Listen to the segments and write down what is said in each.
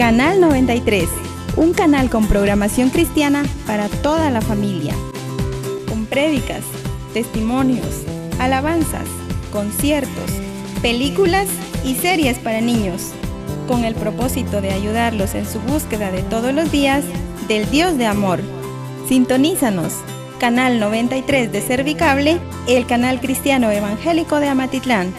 Canal 93, un canal con programación cristiana para toda la familia. Con prédicas, testimonios, alabanzas, conciertos, películas y series para niños, con el propósito de ayudarlos en su búsqueda de todos los días del Dios de amor. Sintonízanos, Canal 93 de Servicable, el canal cristiano evangélico de Amatitlán.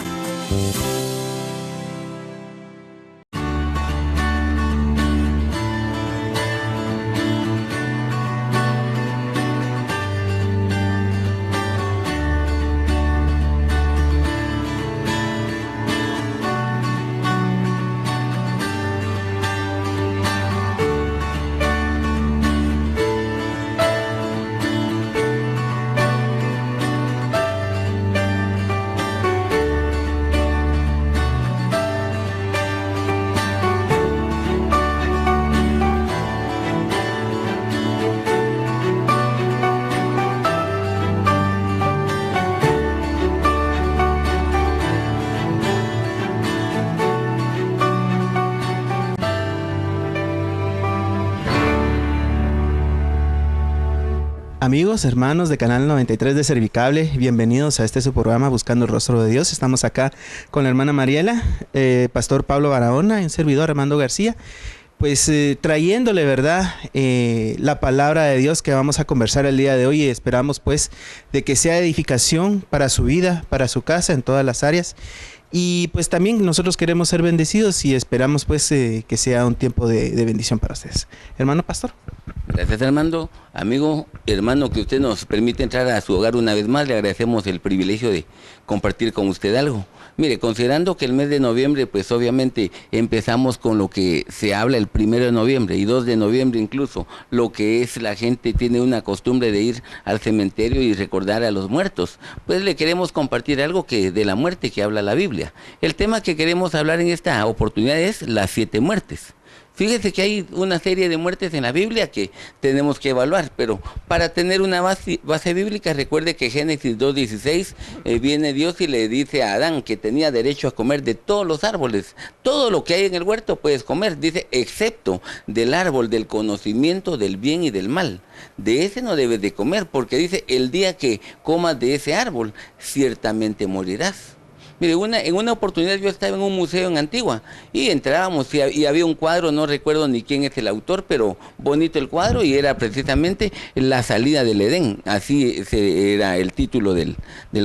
Amigos, hermanos de Canal 93 de Servicable, bienvenidos a este su programa Buscando el Rostro de Dios. Estamos acá con la hermana Mariela, Pastor Pablo Barahona, un servidor Armando García, pues trayéndole, ¿verdad?, la palabra de Dios que vamos a conversar el día de hoy, y esperamos pues de que sea edificación para su vida, para su casa, en todas las áreas. Y pues también nosotros queremos ser bendecidos y esperamos pues que sea un tiempo de bendición para ustedes. Hermano Pastor. Gracias, Armando. Amigo, hermano, que usted nos permite entrar a su hogar una vez más, le agradecemos el privilegio de compartir con usted algo. Mire, considerando que el mes de noviembre, pues obviamente empezamos con lo que se habla el 1 de noviembre y 2 de noviembre incluso, lo que es la gente tiene una costumbre de ir al cementerio y recordar a los muertos. Pues le queremos compartir algo que de la muerte que habla la Biblia. El tema que queremos hablar en esta oportunidad es las 7 muertes. Fíjese que hay una serie de muertes en la Biblia que tenemos que evaluar, pero para tener una base bíblica, recuerde que Génesis 2:16 viene Dios y le dice a Adán que tenía derecho a comer de todos los árboles. Todo lo que hay en el huerto puedes comer, dice, excepto del árbol del conocimiento del bien y del mal. De ese no debes de comer, porque dice, el día que comas de ese árbol, ciertamente morirás. Mire, en una oportunidad yo estaba en un museo en Antigua y entrábamos y había un cuadro, no recuerdo ni quién es el autor, pero bonito el cuadro, y era precisamente la salida del Edén, así era el título del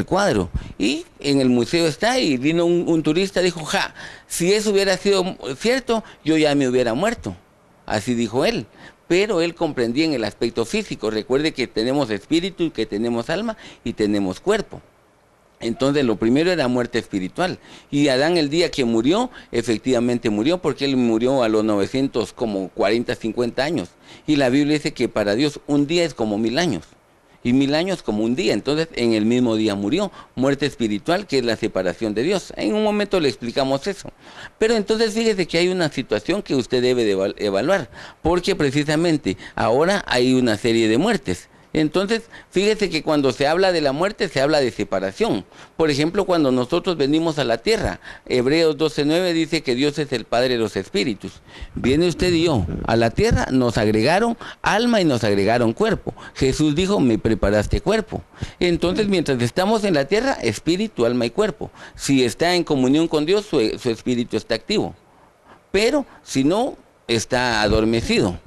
cuadro. Y en el museo está, y vino un turista, dijo, si eso hubiera sido cierto, yo ya me hubiera muerto. Así dijo él. Pero él comprendía en el aspecto físico. Recuerde que tenemos espíritu, que tenemos alma y tenemos cuerpo. Entonces lo primero era muerte espiritual, y Adán el día que murió, efectivamente murió, porque él murió a los 900, como 40, 50 años, y la Biblia dice que para Dios un día es como 1000 años, y 1000 años como un día. Entonces en el mismo día murió, muerte espiritual, que es la separación de Dios. En un momento le explicamos eso, pero entonces fíjese que hay una situación que usted debe de evaluar, porque precisamente ahora hay una serie de muertes. Entonces, fíjese que cuando se habla de la muerte, se habla de separación. Por ejemplo, cuando nosotros venimos a la tierra, Hebreos 12:9 dice que Dios es el Padre de los espíritus. Viene usted y yo a la tierra, nos agregaron alma y nos agregaron cuerpo. Jesús dijo, me preparaste cuerpo. Entonces, mientras estamos en la tierra, espíritu, alma y cuerpo. Si está en comunión con Dios, su espíritu está activo. Pero, si no, está adormecido.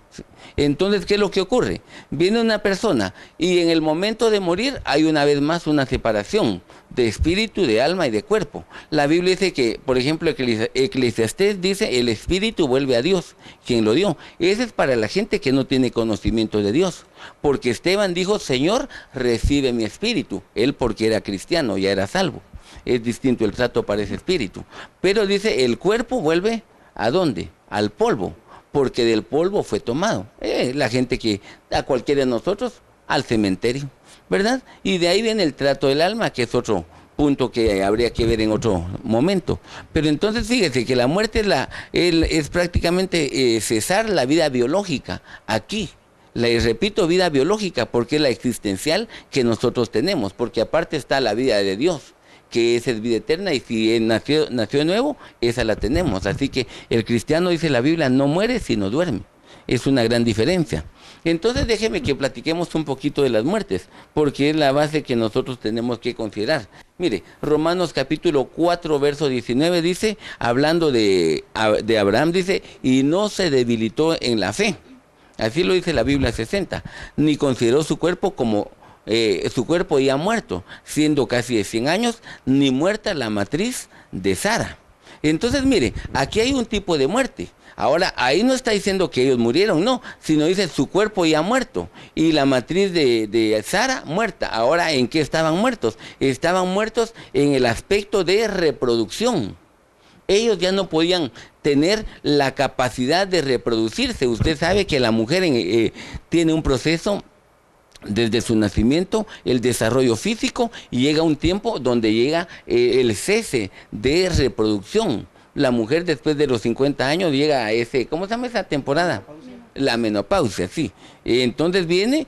Entonces, ¿qué es lo que ocurre? Viene una persona y en el momento de morir hay una vez más una separación de espíritu, de alma y de cuerpo. La Biblia dice que, por ejemplo, Eclesiastés dice, el espíritu vuelve a Dios, quien lo dio. Ese es para la gente que no tiene conocimiento de Dios. Porque Esteban dijo, Señor, recibe mi espíritu. Él, porque era cristiano, ya era salvo. Es distinto el trato para ese espíritu. Pero dice, el cuerpo vuelve ¿a dónde? Al polvo, porque del polvo fue tomado. La gente que, a cualquiera de nosotros, al cementerio, ¿verdad? Y de ahí viene el trato del alma, que es otro punto que habría que ver en otro momento. Pero entonces fíjese que la muerte es prácticamente cesar la vida biológica aquí. Repito, vida biológica, porque es la existencial que nosotros tenemos, porque aparte está la vida de Dios, que esa es vida eterna, y si nació de nuevo, esa la tenemos. Así que el cristiano, dice la Biblia, no muere sino duerme. Es una gran diferencia. Entonces déjeme que platiquemos un poquito de las muertes, porque es la base que nosotros tenemos que considerar. Mire, Romanos capítulo 4, verso 19 dice, hablando de Abraham, dice, y no se debilitó en la fe. Así lo dice la Biblia 60, ni consideró su cuerpo como su cuerpo ya muerto, siendo casi de 100 años, ni muerta la matriz de Sara. Entonces, mire, aquí hay un tipo de muerte. Ahora, ahí no está diciendo que ellos murieron, no, sino dice su cuerpo ya muerto y la matriz de Sara muerta. Ahora, ¿en qué estaban muertos? Estaban muertos en el aspecto de reproducción. Ellos ya no podían tener la capacidad de reproducirse. Usted sabe que la mujer tiene un proceso desde su nacimiento, el desarrollo físico, y llega un tiempo donde llega el cese de reproducción. La mujer después de los 50 años llega a ese, ¿cómo se llama esa temporada? La menopausia, sí. Entonces viene,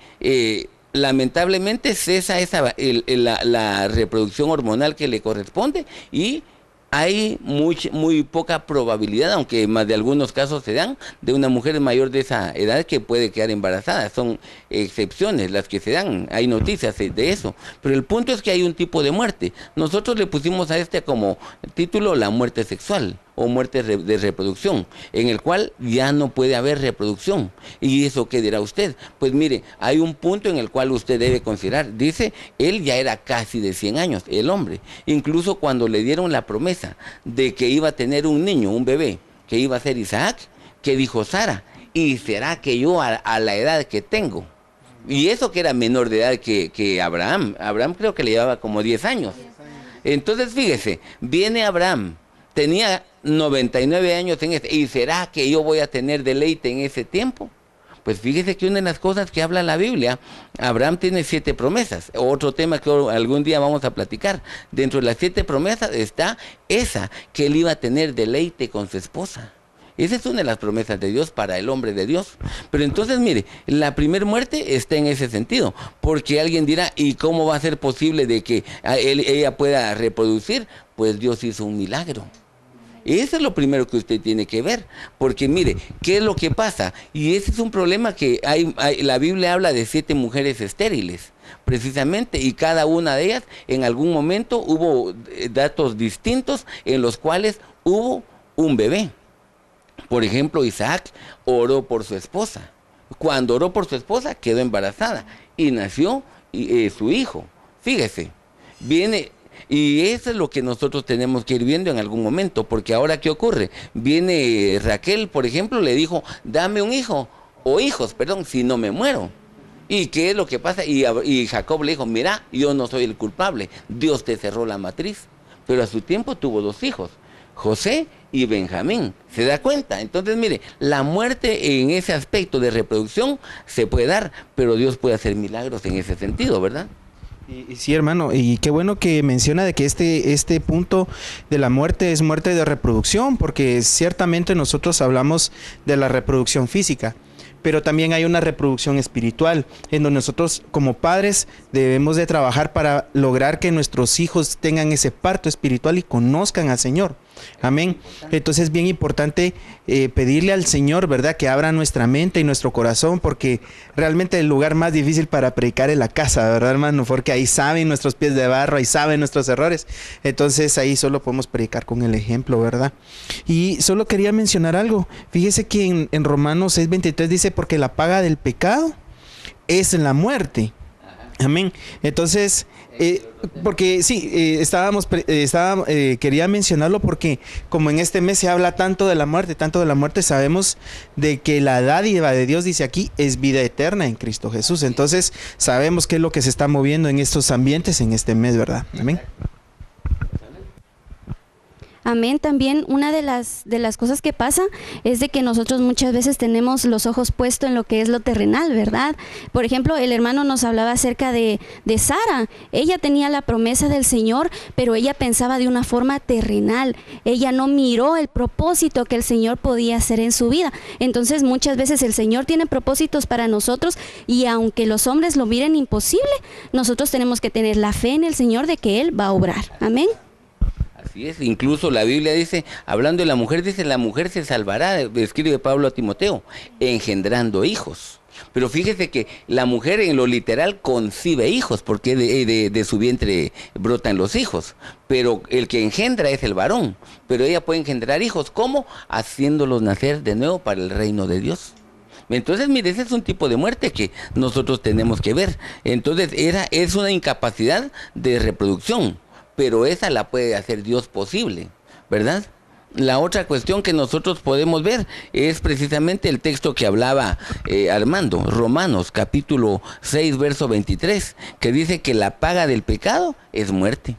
lamentablemente cesa la reproducción hormonal que le corresponde, y hay muy poca probabilidad, aunque más de algunos casos se dan, de una mujer mayor de esa edad que puede quedar embarazada. Son excepciones las que se dan, hay noticias de eso. Pero el punto es que hay un tipo de muerte. Nosotros le pusimos a este como título la muerte sexual o muerte de reproducción, en el cual ya no puede haber reproducción. ¿Y eso qué dirá usted? Pues mire, hay un punto en el cual usted debe considerar. Dice, él ya era casi de 100 años, el hombre. Incluso cuando le dieron la promesa de que iba a tener un niño, un bebé, que iba a ser Isaac, que dijo Sara, y será que yo a la edad que tengo. Y eso que era menor de edad que Abraham. Abraham creo que le llevaba como 10 años. Entonces fíjese, viene Abraham, tenía 99 años en ¿y será que yo voy a tener deleite en ese tiempo? Pues fíjese que una de las cosas que habla la Biblia, Abraham tiene 7 promesas, otro tema que algún día vamos a platicar. Dentro de las 7 promesas está esa, que él iba a tener deleite con su esposa. Esa es una de las promesas de Dios para el hombre de Dios. Pero entonces, mire, la primer muerte está en ese sentido, porque alguien dirá, ¿y cómo va a ser posible de que ella pueda reproducir? Pues Dios hizo un milagro. Eso es lo primero que usted tiene que ver, porque mire, ¿qué es lo que pasa? Y ese es un problema que la Biblia habla de 7 mujeres estériles, precisamente, y cada una de ellas en algún momento hubo datos distintos en los cuales hubo un bebé. Por ejemplo, Isaac oró por su esposa. Cuando oró por su esposa quedó embarazada y nació su hijo. Fíjese, viene... Y eso es lo que nosotros tenemos que ir viendo en algún momento, porque ahora ¿qué ocurre? Viene Raquel, por ejemplo, le dijo, dame un hijo, o hijos, perdón, si no me muero. ¿Y qué es lo que pasa? Y Jacob le dijo, mira, yo no soy el culpable, Dios te cerró la matriz. Pero a su tiempo tuvo 2 hijos, José y Benjamín. ¿Se da cuenta? Entonces, mire, la muerte en ese aspecto de reproducción se puede dar, pero Dios puede hacer milagros en ese sentido, ¿verdad? Y sí, hermano, y qué bueno que menciona de que este punto de la muerte es muerte de reproducción, porque ciertamente nosotros hablamos de la reproducción física, pero también hay una reproducción espiritual, en donde nosotros como padres debemos de trabajar para lograr que nuestros hijos tengan ese parto espiritual y conozcan al Señor. Amén. Entonces es bien importante pedirle al Señor, ¿verdad?, que abra nuestra mente y nuestro corazón, porque realmente el lugar más difícil para predicar es la casa, ¿verdad, hermano? Porque ahí saben nuestros pies de barro, ahí saben nuestros errores. Entonces ahí solo podemos predicar con el ejemplo, ¿verdad? Y solo quería mencionar algo. Fíjese que en Romanos 6:23 dice, porque la paga del pecado es la muerte. Amén. Entonces, porque sí, quería mencionarlo porque como en este mes se habla tanto de la muerte, sabemos de que la dádiva de Dios, dice aquí, es vida eterna en Cristo Jesús. Entonces, sabemos qué es lo que se está moviendo en estos ambientes en este mes, ¿verdad? Amén. Amén. También una de las cosas que pasa es de que nosotros muchas veces tenemos los ojos puestos en lo que es lo terrenal, ¿verdad? Por ejemplo, el hermano nos hablaba acerca de Sara. Ella tenía la promesa del Señor, pero ella pensaba de una forma terrenal. Ella no miró el propósito que el Señor podía hacer en su vida. Entonces, muchas veces el Señor tiene propósitos para nosotros, y aunque los hombres lo miren imposible, nosotros tenemos que tener la fe en el Señor de que Él va a obrar. Amén. Así es, incluso la Biblia dice, hablando de la mujer, dice, la mujer se salvará, escribe Pablo a Timoteo, engendrando hijos. Pero fíjese que la mujer en lo literal concibe hijos, porque de su vientre brotan los hijos. Pero el que engendra es el varón. Pero ella puede engendrar hijos, ¿cómo? Haciéndolos nacer de nuevo para el reino de Dios. Entonces, mire, ese es un tipo de muerte que nosotros tenemos que ver. Entonces, es una incapacidad de reproducción, pero esa la puede hacer Dios posible, ¿verdad? La otra cuestión que nosotros podemos ver es precisamente el texto que hablaba Armando, Romanos capítulo 6, verso 23, que dice que la paga del pecado es muerte,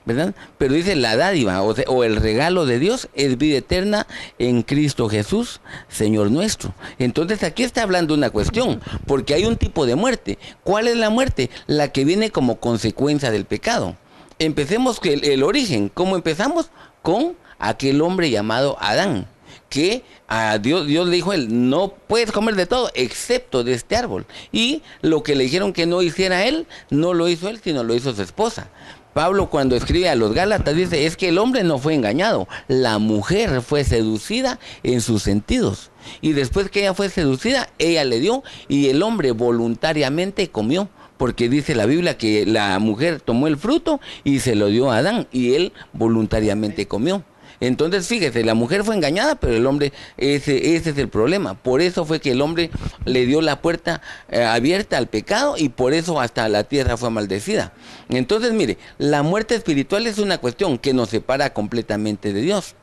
¿verdad? Pero dice la dádiva o el regalo de Dios es vida eterna en Cristo Jesús, Señor nuestro. Entonces aquí está hablando una cuestión, porque hay un tipo de muerte. ¿Cuál es la muerte? La que viene como consecuencia del pecado. Empecemos que el origen, ¿cómo empezamos? Con aquel hombre llamado Adán, que a Dios le dijo a él, no puedes comer de todo excepto de este árbol. Y lo que le dijeron que no hiciera él, no lo hizo él, sino lo hizo su esposa. Pablo, cuando escribe a los Gálatas, dice, es que el hombre no fue engañado, la mujer fue seducida en sus sentidos. Y después que ella fue seducida, ella le dio, y el hombre voluntariamente comió. Porque dice la Biblia que la mujer tomó el fruto y se lo dio a Adán, y él voluntariamente comió. Entonces, fíjese, la mujer fue engañada, pero el hombre, ese es el problema. Por eso fue que el hombre le dio la puerta abierta al pecado, y por eso hasta la tierra fue maldecida. Entonces, mire, la muerte espiritual es una cuestión que nos separa completamente de Dios.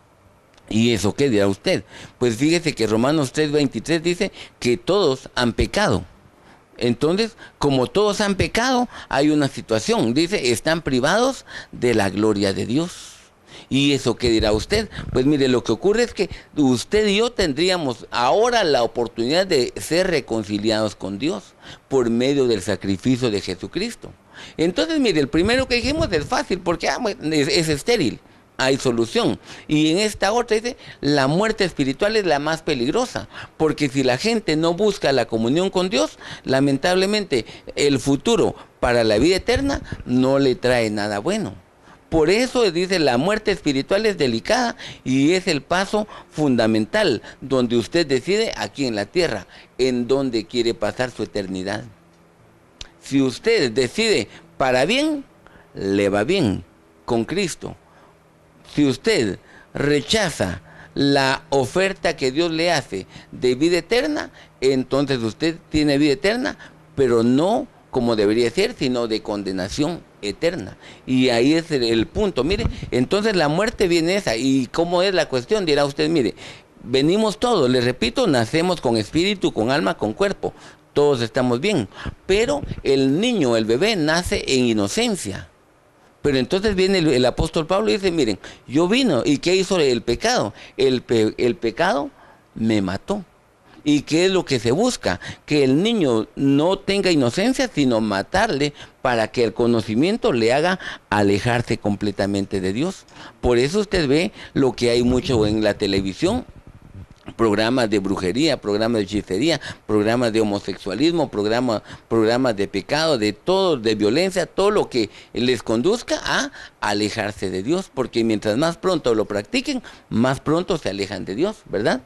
¿Y eso qué dirá usted? Pues fíjese que Romanos 3:23 dice que todos han pecado. Entonces, como todos han pecado, hay una situación, dice, están privados de la gloria de Dios. ¿Y eso qué dirá usted? Pues mire, lo que ocurre es que usted y yo tendríamos ahora la oportunidad de ser reconciliados con Dios por medio del sacrificio de Jesucristo. Entonces, mire, el primero que dijimos es fácil, porque es estéril. Hay solución. Y en esta otra dice, la muerte espiritual es la más peligrosa, porque si la gente no busca la comunión con Dios, lamentablemente el futuro para la vida eterna no le trae nada bueno. Por eso dice, la muerte espiritual es delicada y es el paso fundamental donde usted decide aquí en la tierra en dónde quiere pasar su eternidad. Si usted decide para bien, le va bien con Cristo. Si usted rechaza la oferta que Dios le hace de vida eterna, entonces usted tiene vida eterna, pero no como debería ser, sino de condenación eterna. Y ahí es el punto. Mire, entonces la muerte viene esa. ¿Y cómo es la cuestión? Dirá usted, mire, venimos todos, les repito, nacemos con espíritu, con alma, con cuerpo. Todos estamos bien. Pero el niño, el bebé, nace en inocencia. Pero entonces viene el apóstol Pablo y dice, miren, yo vino, ¿y qué hizo el pecado? El pecado me mató. ¿Y qué es lo que se busca? Que el niño no tenga inocencia, sino matarle para que el conocimiento le haga alejarse completamente de Dios. Por eso usted ve lo que hay mucho en la televisión, programas de brujería, programas de hechicería, programas de homosexualismo, programas de pecado, de todo, de violencia, todo lo que les conduzca a alejarse de Dios, porque mientras más pronto lo practiquen, más pronto se alejan de Dios, ¿verdad?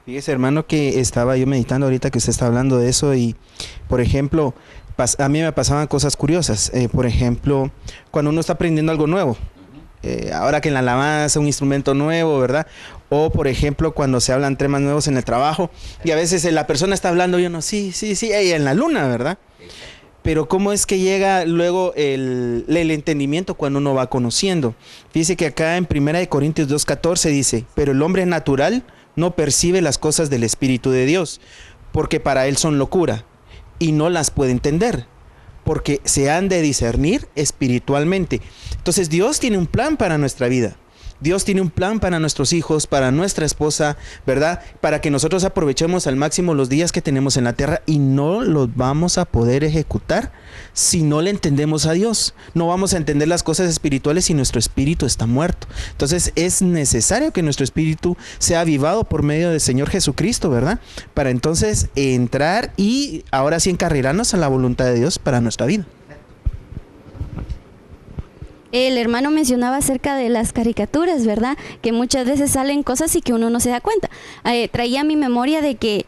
Fíjese, hermano, que estaba yo meditando ahorita que usted está hablando de eso y, por ejemplo, a mí me pasaban cosas curiosas. Por ejemplo, cuando uno está aprendiendo algo nuevo, ahora que en la alabanza un instrumento nuevo, ¿verdad? O, por ejemplo, cuando se hablan temas nuevos en el trabajo y a veces la persona está hablando y uno, sí, ella en la luna, ¿verdad? Pero ¿cómo es que llega luego el entendimiento cuando uno va conociendo? Fíjese que acá en 1 Corintios 2:14 dice, pero el hombre natural no percibe las cosas del Espíritu de Dios, porque para él son locura, y no las puede entender, porque se han de discernir espiritualmente. Entonces Dios tiene un plan para nuestra vida. Dios tiene un plan para nuestros hijos, para nuestra esposa, ¿verdad? Para que nosotros aprovechemos al máximo los días que tenemos en la tierra, y no los vamos a poder ejecutar si no le entendemos a Dios. No vamos a entender las cosas espirituales si nuestro espíritu está muerto. Entonces es necesario que nuestro espíritu sea avivado por medio del Señor Jesucristo, ¿verdad? Para entonces entrar y ahora sí encarrilarnos a la voluntad de Dios para nuestra vida. El hermano mencionaba acerca de las caricaturas, ¿verdad? Que muchas veces salen cosas y que uno no se da cuenta. Traía a mi memoria de que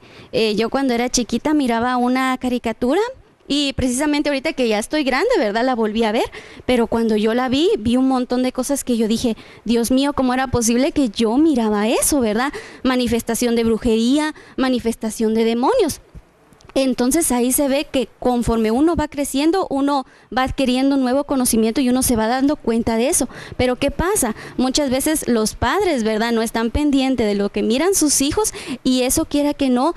yo cuando era chiquita miraba una caricatura, y precisamente ahorita que ya estoy grande, ¿verdad? La volví a ver, pero cuando yo la vi un montón de cosas que yo dije, Dios mío, ¿cómo era posible que yo miraba eso, ¿verdad? Manifestación de brujería, manifestación de demonios. Entonces ahí se ve que conforme uno va creciendo, uno va adquiriendo nuevo conocimiento y uno se va dando cuenta de eso. Pero ¿qué pasa? Muchas veces los padres, ¿verdad?, no están pendientes de lo que miran sus hijos, y eso, quiera que no,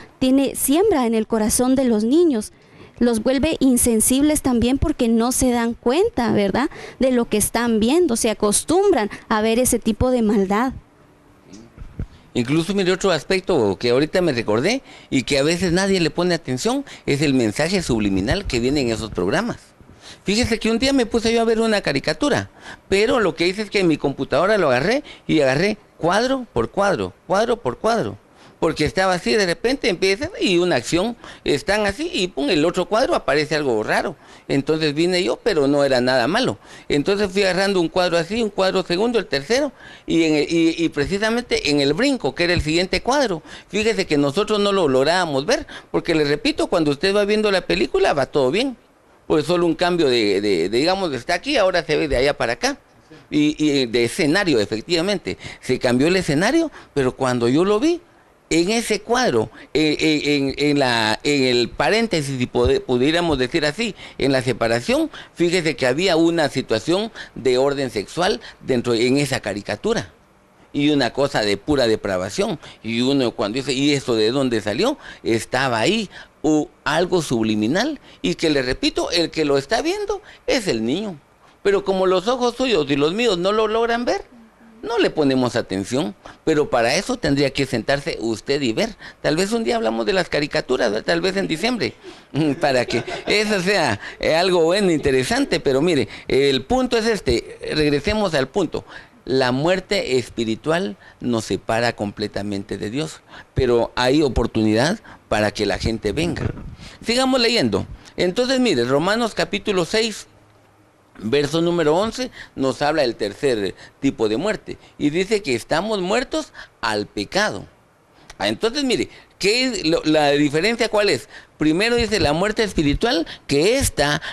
siembra en el corazón de los niños. Los vuelve insensibles también porque no se dan cuenta, ¿verdad?, de lo que están viendo. Se acostumbran a ver ese tipo de maldad. Incluso mire, otro aspecto que ahorita me recordé y que a veces nadie le pone atención, es el mensaje subliminal que viene en esos programas. Fíjese que un día me puse yo a ver una caricatura, pero lo que hice es que en mi computadora lo agarré y agarré cuadro por cuadro, porque estaba así, de repente empieza y una acción, están así y pum, el otro cuadro aparece algo raro. Entonces vine yo, pero no era nada malo. Entonces fui agarrando un cuadro así, un cuadro segundo, el tercero, y precisamente en el brinco, que era el siguiente cuadro, fíjese que nosotros no lo lográbamos ver, porque les repito, cuando usted va viendo la película va todo bien, pues solo un cambio digamos, está aquí, ahora se ve de allá para acá. Y de escenario, efectivamente, se cambió el escenario, pero cuando yo lo vi, en ese cuadro, en el paréntesis, si pudiéramos decir así, en la separación, fíjese que había una situación de orden sexual en esa caricatura. Y una cosa de pura depravación. Y uno cuando dice, ¿y eso de dónde salió? Estaba ahí algo subliminal. Y que le repito, el que lo está viendo es el niño. Pero como los ojos suyos y los míos no lo logran ver, no le ponemos atención, pero para eso tendría que sentarse usted y ver. Tal vez un día hablamos de las caricaturas, ¿verdad? Tal vez en diciembre, para que eso sea algo bueno, interesante. Pero mire, el punto es regresemos al punto. La muerte espiritual nos separa completamente de Dios, pero hay oportunidad para que la gente venga. Sigamos leyendo. Entonces mire, Romanos capítulo 6, verso número 11, nos habla del tercer tipo de muerte. Y dice que estamos muertos al pecado. Entonces, mire, la diferencia cuál es? Primero dice la muerte espiritual, que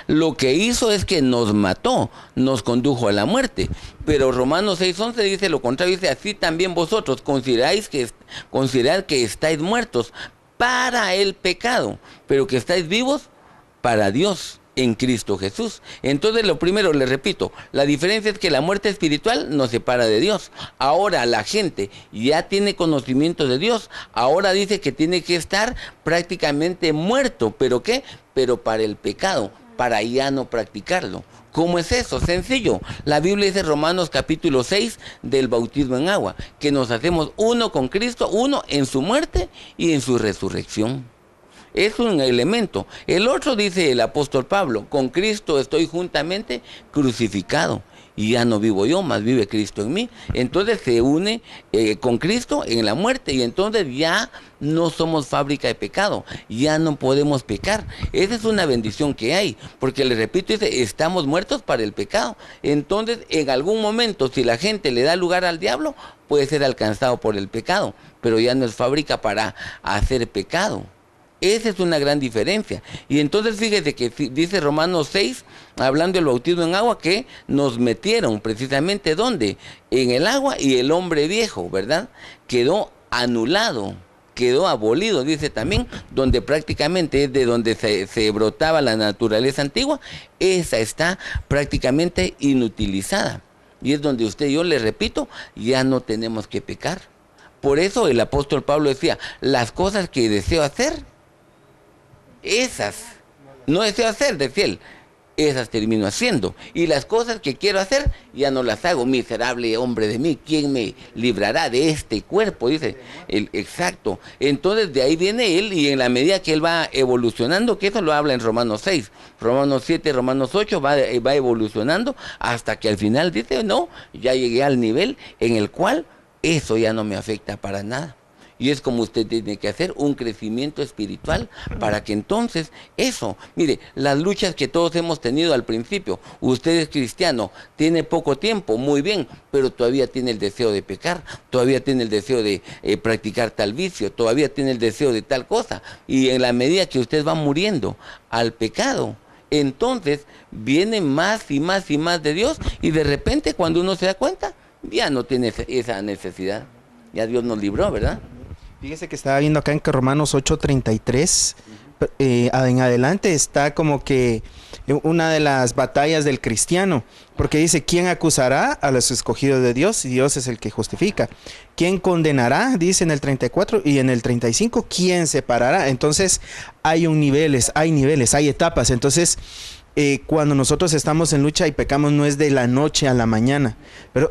lo que hizo es que nos mató, nos condujo a la muerte. Pero Romanos 6:11 dice lo contrario, dice, así también vosotros considerad que estáis muertos para el pecado, pero que estáis vivos para Dios en Cristo Jesús. Entonces, lo primero, le repito, la diferencia es que la muerte espiritual nos separa de Dios. Ahora la gente ya tiene conocimiento de Dios, ahora dice que tiene que estar prácticamente muerto. ¿Pero qué? Pero para el pecado, para ya no practicarlo. ¿Cómo es eso? Sencillo. La Biblia dice, Romanos capítulo 6, del bautismo en agua, que nos hacemos uno con Cristo, uno en su muerte y en su resurrección. Es un elemento. El otro, dice el apóstol Pablo, con Cristo estoy juntamente crucificado. Y ya no vivo yo, más vive Cristo en mí. Entonces se une con Cristo en la muerte. Y entonces ya no somos fábrica de pecado. Ya no podemos pecar. Esa es una bendición que hay. Porque le repito, dice, estamos muertos para el pecado. Entonces, en algún momento, si la gente le da lugar al diablo, puede ser alcanzado por el pecado. Pero ya no es fábrica para hacer pecado. Esa es una gran diferencia. Y entonces fíjese que dice Romanos 6, hablando del bautismo en agua, que nos metieron precisamente ¿dónde? En el agua, y el hombre viejo, ¿verdad? Quedó anulado, quedó abolido, dice también, donde prácticamente es de donde se brotaba la naturaleza antigua, esa está prácticamente inutilizada. Y es donde usted y yo, le repito, ya no tenemos que pecar. Por eso el apóstol Pablo decía, las cosas que deseo hacer, esas no deseo hacer, decía él, esas termino haciendo. Y las cosas que quiero hacer, ya no las hago. Miserable hombre de mí, ¿quién me librará de este cuerpo? Dice, exacto. Entonces de ahí viene él, y en la medida que él va evolucionando, que eso lo habla en Romanos 6, Romanos 7, Romanos 8, va evolucionando hasta que al final dice, no, ya llegué al nivel en el cual eso ya no me afecta para nada. Y es como usted tiene que hacer un crecimiento espiritual para que entonces eso, mire, las luchas que todos hemos tenido al principio, usted es cristiano, tiene poco tiempo, muy bien, pero todavía tiene el deseo de pecar, todavía tiene el deseo de practicar tal vicio, todavía tiene el deseo de tal cosa, y en la medida que usted va muriendo al pecado, entonces viene más y más y más de Dios, y de repente cuando uno se da cuenta, ya no tiene esa necesidad, ya Dios nos libró, ¿verdad? Fíjese que estaba viendo acá en que Romanos 8:33 en adelante está como que una de las batallas del cristiano, porque dice, ¿quién acusará a los escogidos de Dios? Y Dios es el que justifica. ¿Quién condenará? Dice en el 34, y en el 35, ¿quién separará? Entonces hay niveles, hay etapas. Entonces cuando nosotros estamos en lucha y pecamos, no es de la noche a la mañana,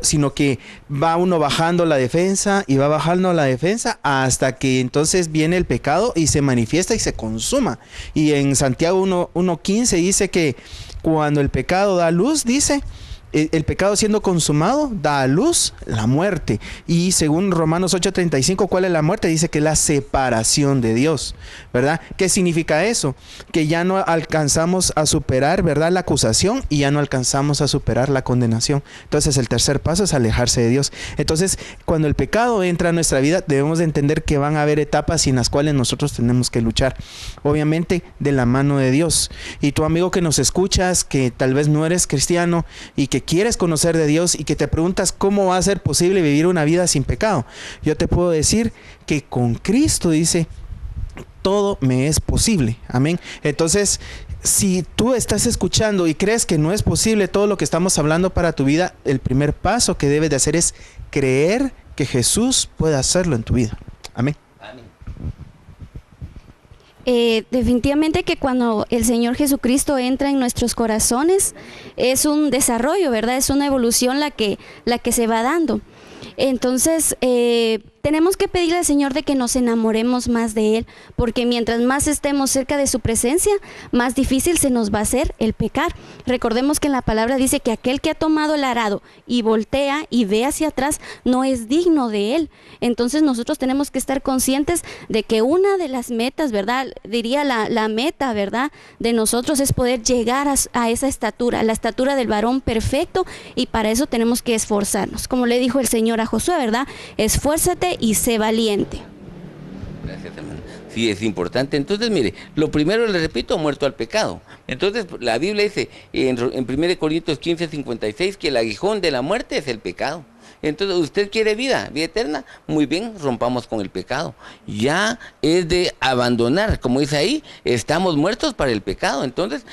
sino que va uno bajando la defensa y va bajando la defensa hasta que entonces viene el pecado y se manifiesta y se consuma. Y en Santiago 1:15 dice que cuando el pecado da luz, dice, el pecado siendo consumado da a luz la muerte. Y según Romanos 8:35, ¿cuál es la muerte? Dice que es la separación de Dios, ¿verdad? ¿Qué significa eso? Que ya no alcanzamos a superar, ¿verdad?, la acusación, y ya no alcanzamos a superar la condenación. Entonces el tercer paso es alejarse de Dios. Entonces cuando el pecado entra a nuestra vida, debemos de entender que van a haber etapas en las cuales nosotros tenemos que luchar, obviamente de la mano de Dios. Y tu amigo que nos escuchas, que tal vez no eres cristiano y que quieres conocer de Dios y que te preguntas cómo va a ser posible vivir una vida sin pecado, yo te puedo decir que con Cristo, dice, todo me es posible. Amén. Entonces, si tú estás escuchando y crees que no es posible todo lo que estamos hablando para tu vida, el primer paso que debes de hacer es creer que Jesús puede hacerlo en tu vida. Amén. Definitivamente que cuando el Señor Jesucristo entra en nuestros corazones es un desarrollo, ¿verdad? Es una evolución la que se va dando. Entonces tenemos que pedirle al Señor de que nos enamoremos más de Él, porque mientras más estemos cerca de su presencia, más difícil se nos va a hacer el pecar. Recordemos que en la palabra dice que aquel que ha tomado el arado y voltea y ve hacia atrás no es digno de Él. Entonces nosotros tenemos que estar conscientes de que una de las metas, ¿verdad?, diría la meta, ¿verdad?, de nosotros es poder llegar a esa estatura, la estatura del varón perfecto, y para eso tenemos que esforzarnos. Como le dijo el Señor a Josué, ¿verdad?, esfuérzate y sé valiente. Gracias, hermano. Sí, es importante. Entonces, mire, lo primero, le repito, muerto al pecado. Entonces, la Biblia dice en 1 Corintios 15:56 que el aguijón de la muerte es el pecado. Entonces, ¿usted quiere vida eterna? Muy bien, rompamos con el pecado. Ya es de abandonar, como dice ahí, estamos muertos para el pecado. Entonces,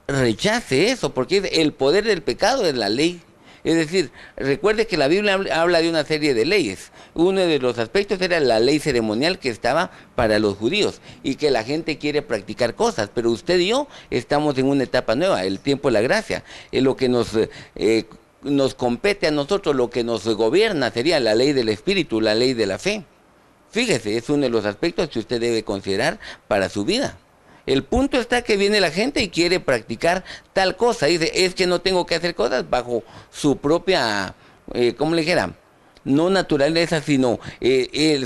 rechace eso, porque el poder del pecado es la ley. Es decir, recuerde que la Biblia habla de una serie de leyes. Uno de los aspectos era la ley ceremonial que estaba para los judíos y que la gente quiere practicar cosas, pero usted y yo estamos en una etapa nueva, el tiempo de la gracia. Lo que nos compete a nosotros, lo que nos gobierna sería la ley del Espíritu, la ley de la fe. Fíjese, es uno de los aspectos que usted debe considerar para su vida. El punto está que viene la gente y quiere practicar tal cosa. Dice, es que no tengo que hacer cosas bajo su propia, ¿cómo le dijera? No naturaleza, sino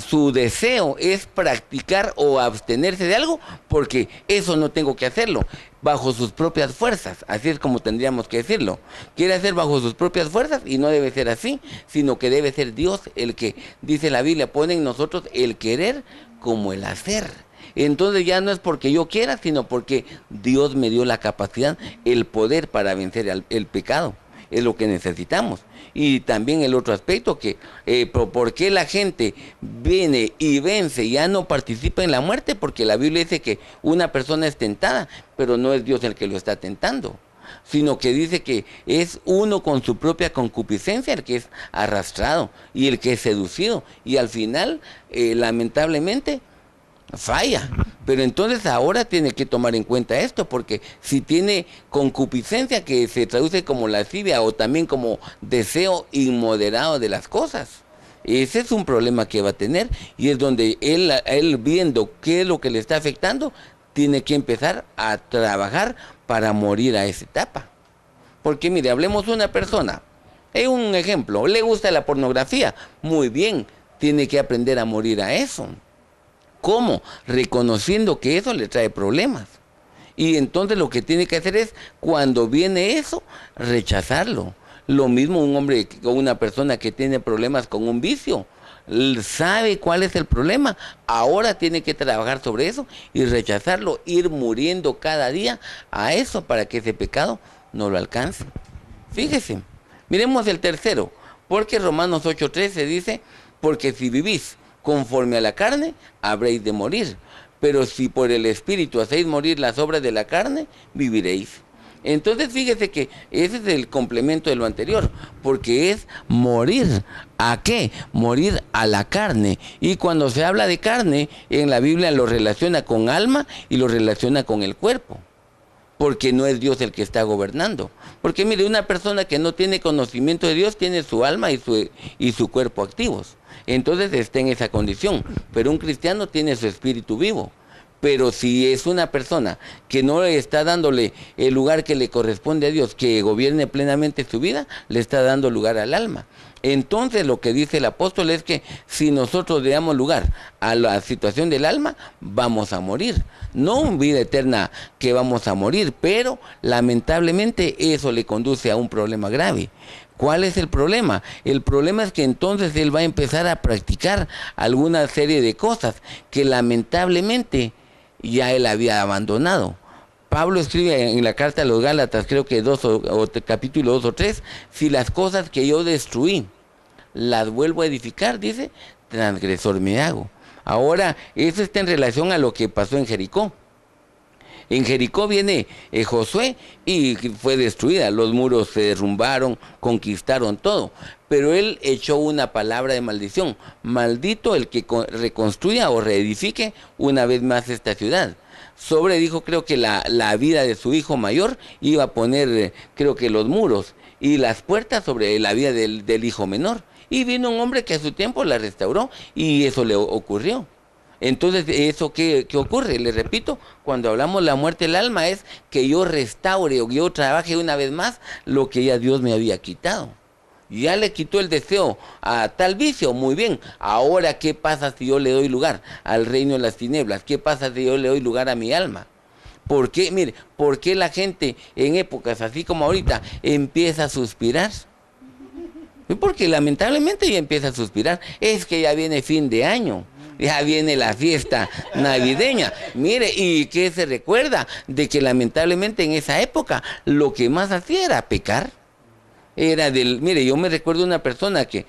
su deseo es practicar o abstenerse de algo, porque eso no tengo que hacerlo, bajo sus propias fuerzas. Así es como tendríamos que decirlo. Quiere hacer bajo sus propias fuerzas y no debe ser así, sino que debe ser Dios el que, dice la Biblia, pone en nosotros el querer como el hacer. Entonces ya no es porque yo quiera, sino porque Dios me dio la capacidad, el poder para vencer el pecado. Es lo que necesitamos. Y también el otro aspecto, que ¿por qué la gente viene y vence y ya no participa en la muerte? Porque la Biblia dice que una persona es tentada, pero no es Dios el que lo está tentando, sino que dice que es uno con su propia concupiscencia el que es arrastrado y el que es seducido. Y al final, lamentablemente, falla. Pero entonces ahora tiene que tomar en cuenta esto, porque si tiene concupiscencia, que se traduce como lascivia o también como deseo inmoderado de las cosas, ese es un problema que va a tener, y es donde él viendo qué es lo que le está afectando, tiene que empezar a trabajar para morir a esa etapa. Porque mire, hablemos de una persona, un ejemplo, le gusta la pornografía, muy bien, tiene que aprender a morir a eso. ¿Cómo? Reconociendo que eso le trae problemas. Y entonces lo que tiene que hacer es, cuando viene eso, rechazarlo. Lo mismo un hombre o una persona que tiene problemas con un vicio, sabe cuál es el problema, ahora tiene que trabajar sobre eso y rechazarlo, ir muriendo cada día a eso para que ese pecado no lo alcance. Fíjese, miremos el tercero, porque Romanos 8:13 dice, porque si vivís conforme a la carne, habréis de morir, pero si por el Espíritu hacéis morir las obras de la carne, viviréis. Entonces fíjese que ese es el complemento de lo anterior, porque es morir. ¿A qué? Morir a la carne. Y cuando se habla de carne, en la Biblia lo relaciona con alma y lo relaciona con el cuerpo, porque no es Dios el que está gobernando. Porque mire, una persona que no tiene conocimiento de Dios tiene su alma y su cuerpo activos. Entonces está en esa condición, pero un cristiano tiene su espíritu vivo. Pero si es una persona que no está dándole el lugar que le corresponde a Dios, que gobierne plenamente su vida, le está dando lugar al alma. Entonces lo que dice el apóstol es que si nosotros le damos lugar a la situación del alma, vamos a morir. No una vida eterna que vamos a morir, pero lamentablemente eso le conduce a un problema grave. ¿Cuál es el problema? El problema es que entonces él va a empezar a practicar alguna serie de cosas que lamentablemente ya él había abandonado. Pablo escribe en la carta a los Gálatas, creo que capítulo 2 o 3, si las cosas que yo destruí las vuelvo a edificar, dice, transgresor me hago. Ahora, eso está en relación a lo que pasó en Jericó. En Jericó viene Josué y fue destruida, los muros se derrumbaron, conquistaron todo, pero él echó una palabra de maldición: maldito el que reconstruya o reedifique una vez más esta ciudad. Dijo, creo que la vida de su hijo mayor iba a poner, creo que los muros y las puertas sobre la vida del hijo menor, y vino un hombre que a su tiempo la restauró y eso le ocurrió. Entonces, ¿eso qué ocurre? Le repito, cuando hablamos de la muerte del alma es que yo restaure o que yo trabaje una vez más lo que ya Dios me había quitado. Ya le quitó el deseo a tal vicio, muy bien. Ahora, ¿qué pasa si yo le doy lugar al reino de las tinieblas? ¿Qué pasa si yo le doy lugar a mi alma? ¿Por qué? Mire, ¿por qué la gente en épocas así como ahorita empieza a suspirar? Porque lamentablemente ya empieza a suspirar. Es que ya viene fin de año. Ya viene la fiesta navideña. Mire, ¿y qué se recuerda? De que lamentablemente en esa época lo que más hacía era pecar. Mire, yo me recuerdo de una persona que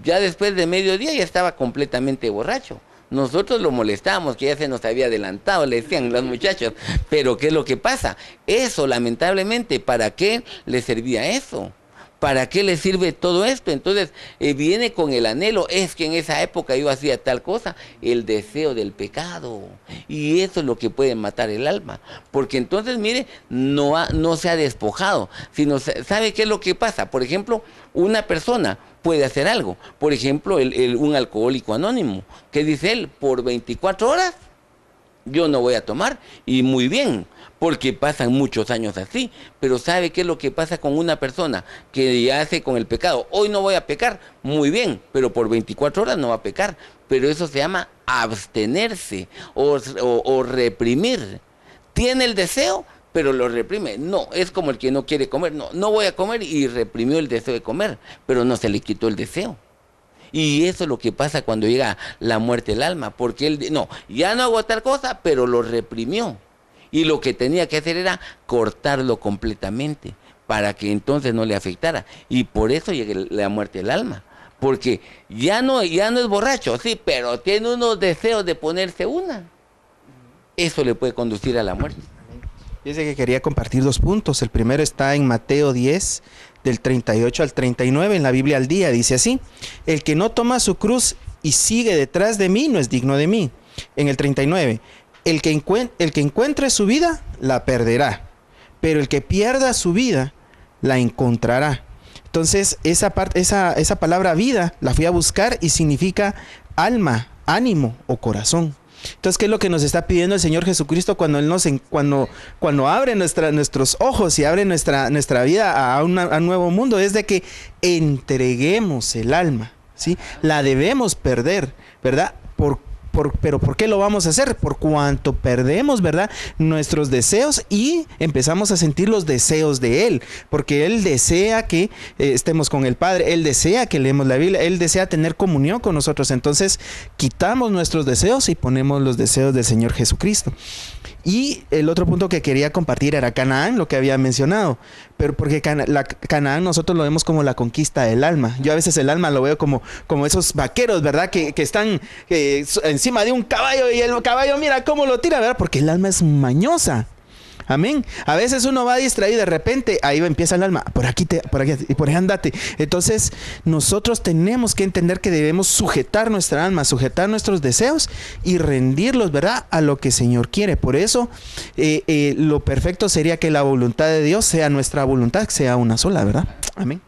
ya después de mediodía ya estaba completamente borracho. Nosotros lo molestábamos, que ya se nos había adelantado, le decían los muchachos. Pero ¿qué es lo que pasa? Eso, lamentablemente, ¿para qué le servía eso? ¿Para qué le sirve todo esto? Entonces viene con el anhelo, es que en esa época yo hacía tal cosa, el deseo del pecado. Y eso es lo que puede matar el alma. Porque entonces, mire, no se ha despojado, sino ¿sabe qué es lo que pasa? Por ejemplo, una persona puede hacer algo. Por ejemplo, un alcohólico anónimo, que dice él, por 24 horas yo no voy a tomar, y muy bien, porque pasan muchos años así. Pero ¿sabe qué es lo que pasa con una persona que ya hace con el pecado? Hoy no voy a pecar, muy bien, pero por 24 horas no va a pecar. Pero eso se llama abstenerse o reprimir. Tiene el deseo, pero lo reprime. No, es como el que no quiere comer. No voy a comer, y reprimió el deseo de comer, pero no se le quitó el deseo. Y eso es lo que pasa cuando llega la muerte del alma, porque él, ya no hago tal cosa, pero lo reprimió. Y lo que tenía que hacer era cortarlo completamente, para que entonces no le afectara. Y por eso llega la muerte del alma. Porque ya no es borracho, sí, pero tiene unos deseos de ponerse una. Eso le puede conducir a la muerte. Fíjese que quería compartir 2 puntos. El primero está en Mateo 10, del 38 al 39, en la Biblia al día. Dice así: el que no toma su cruz y sigue detrás de mí no es digno de mí. En el 39, el que encuentre su vida, la perderá, pero el que pierda su vida, la encontrará. Entonces, esa palabra vida la fui a buscar y significa alma, ánimo o corazón. Entonces, ¿qué es lo que nos está pidiendo el Señor Jesucristo cuando Él cuando abre nuestros ojos y abre nuestra vida a un nuevo mundo? Es de que entreguemos el alma, ¿sí? La debemos perder, ¿verdad? Pero ¿por qué lo vamos a hacer? Por cuanto perdemos, ¿verdad?, nuestros deseos y empezamos a sentir los deseos de Él, porque Él desea que estemos con el Padre, Él desea que leemos la Biblia, Él desea tener comunión con nosotros. Entonces quitamos nuestros deseos y ponemos los deseos del Señor Jesucristo. Y el otro punto que quería compartir era Canaán, lo que había mencionado, pero porque Canaán nosotros lo vemos como la conquista del alma. Yo a veces el alma lo veo como esos vaqueros, ¿verdad?, que están encima de un caballo y el caballo mira cómo lo tira, ¿verdad?, porque el alma es mañosa. Amén. A veces uno va distraído y de repente ahí empieza el alma, por aquí y por ahí andate. Entonces nosotros tenemos que entender que debemos sujetar nuestra alma, sujetar nuestros deseos y rendirlos, ¿verdad?, a lo que el Señor quiere. Por eso lo perfecto sería que la voluntad de Dios sea nuestra voluntad, sea una sola, ¿verdad? Amén.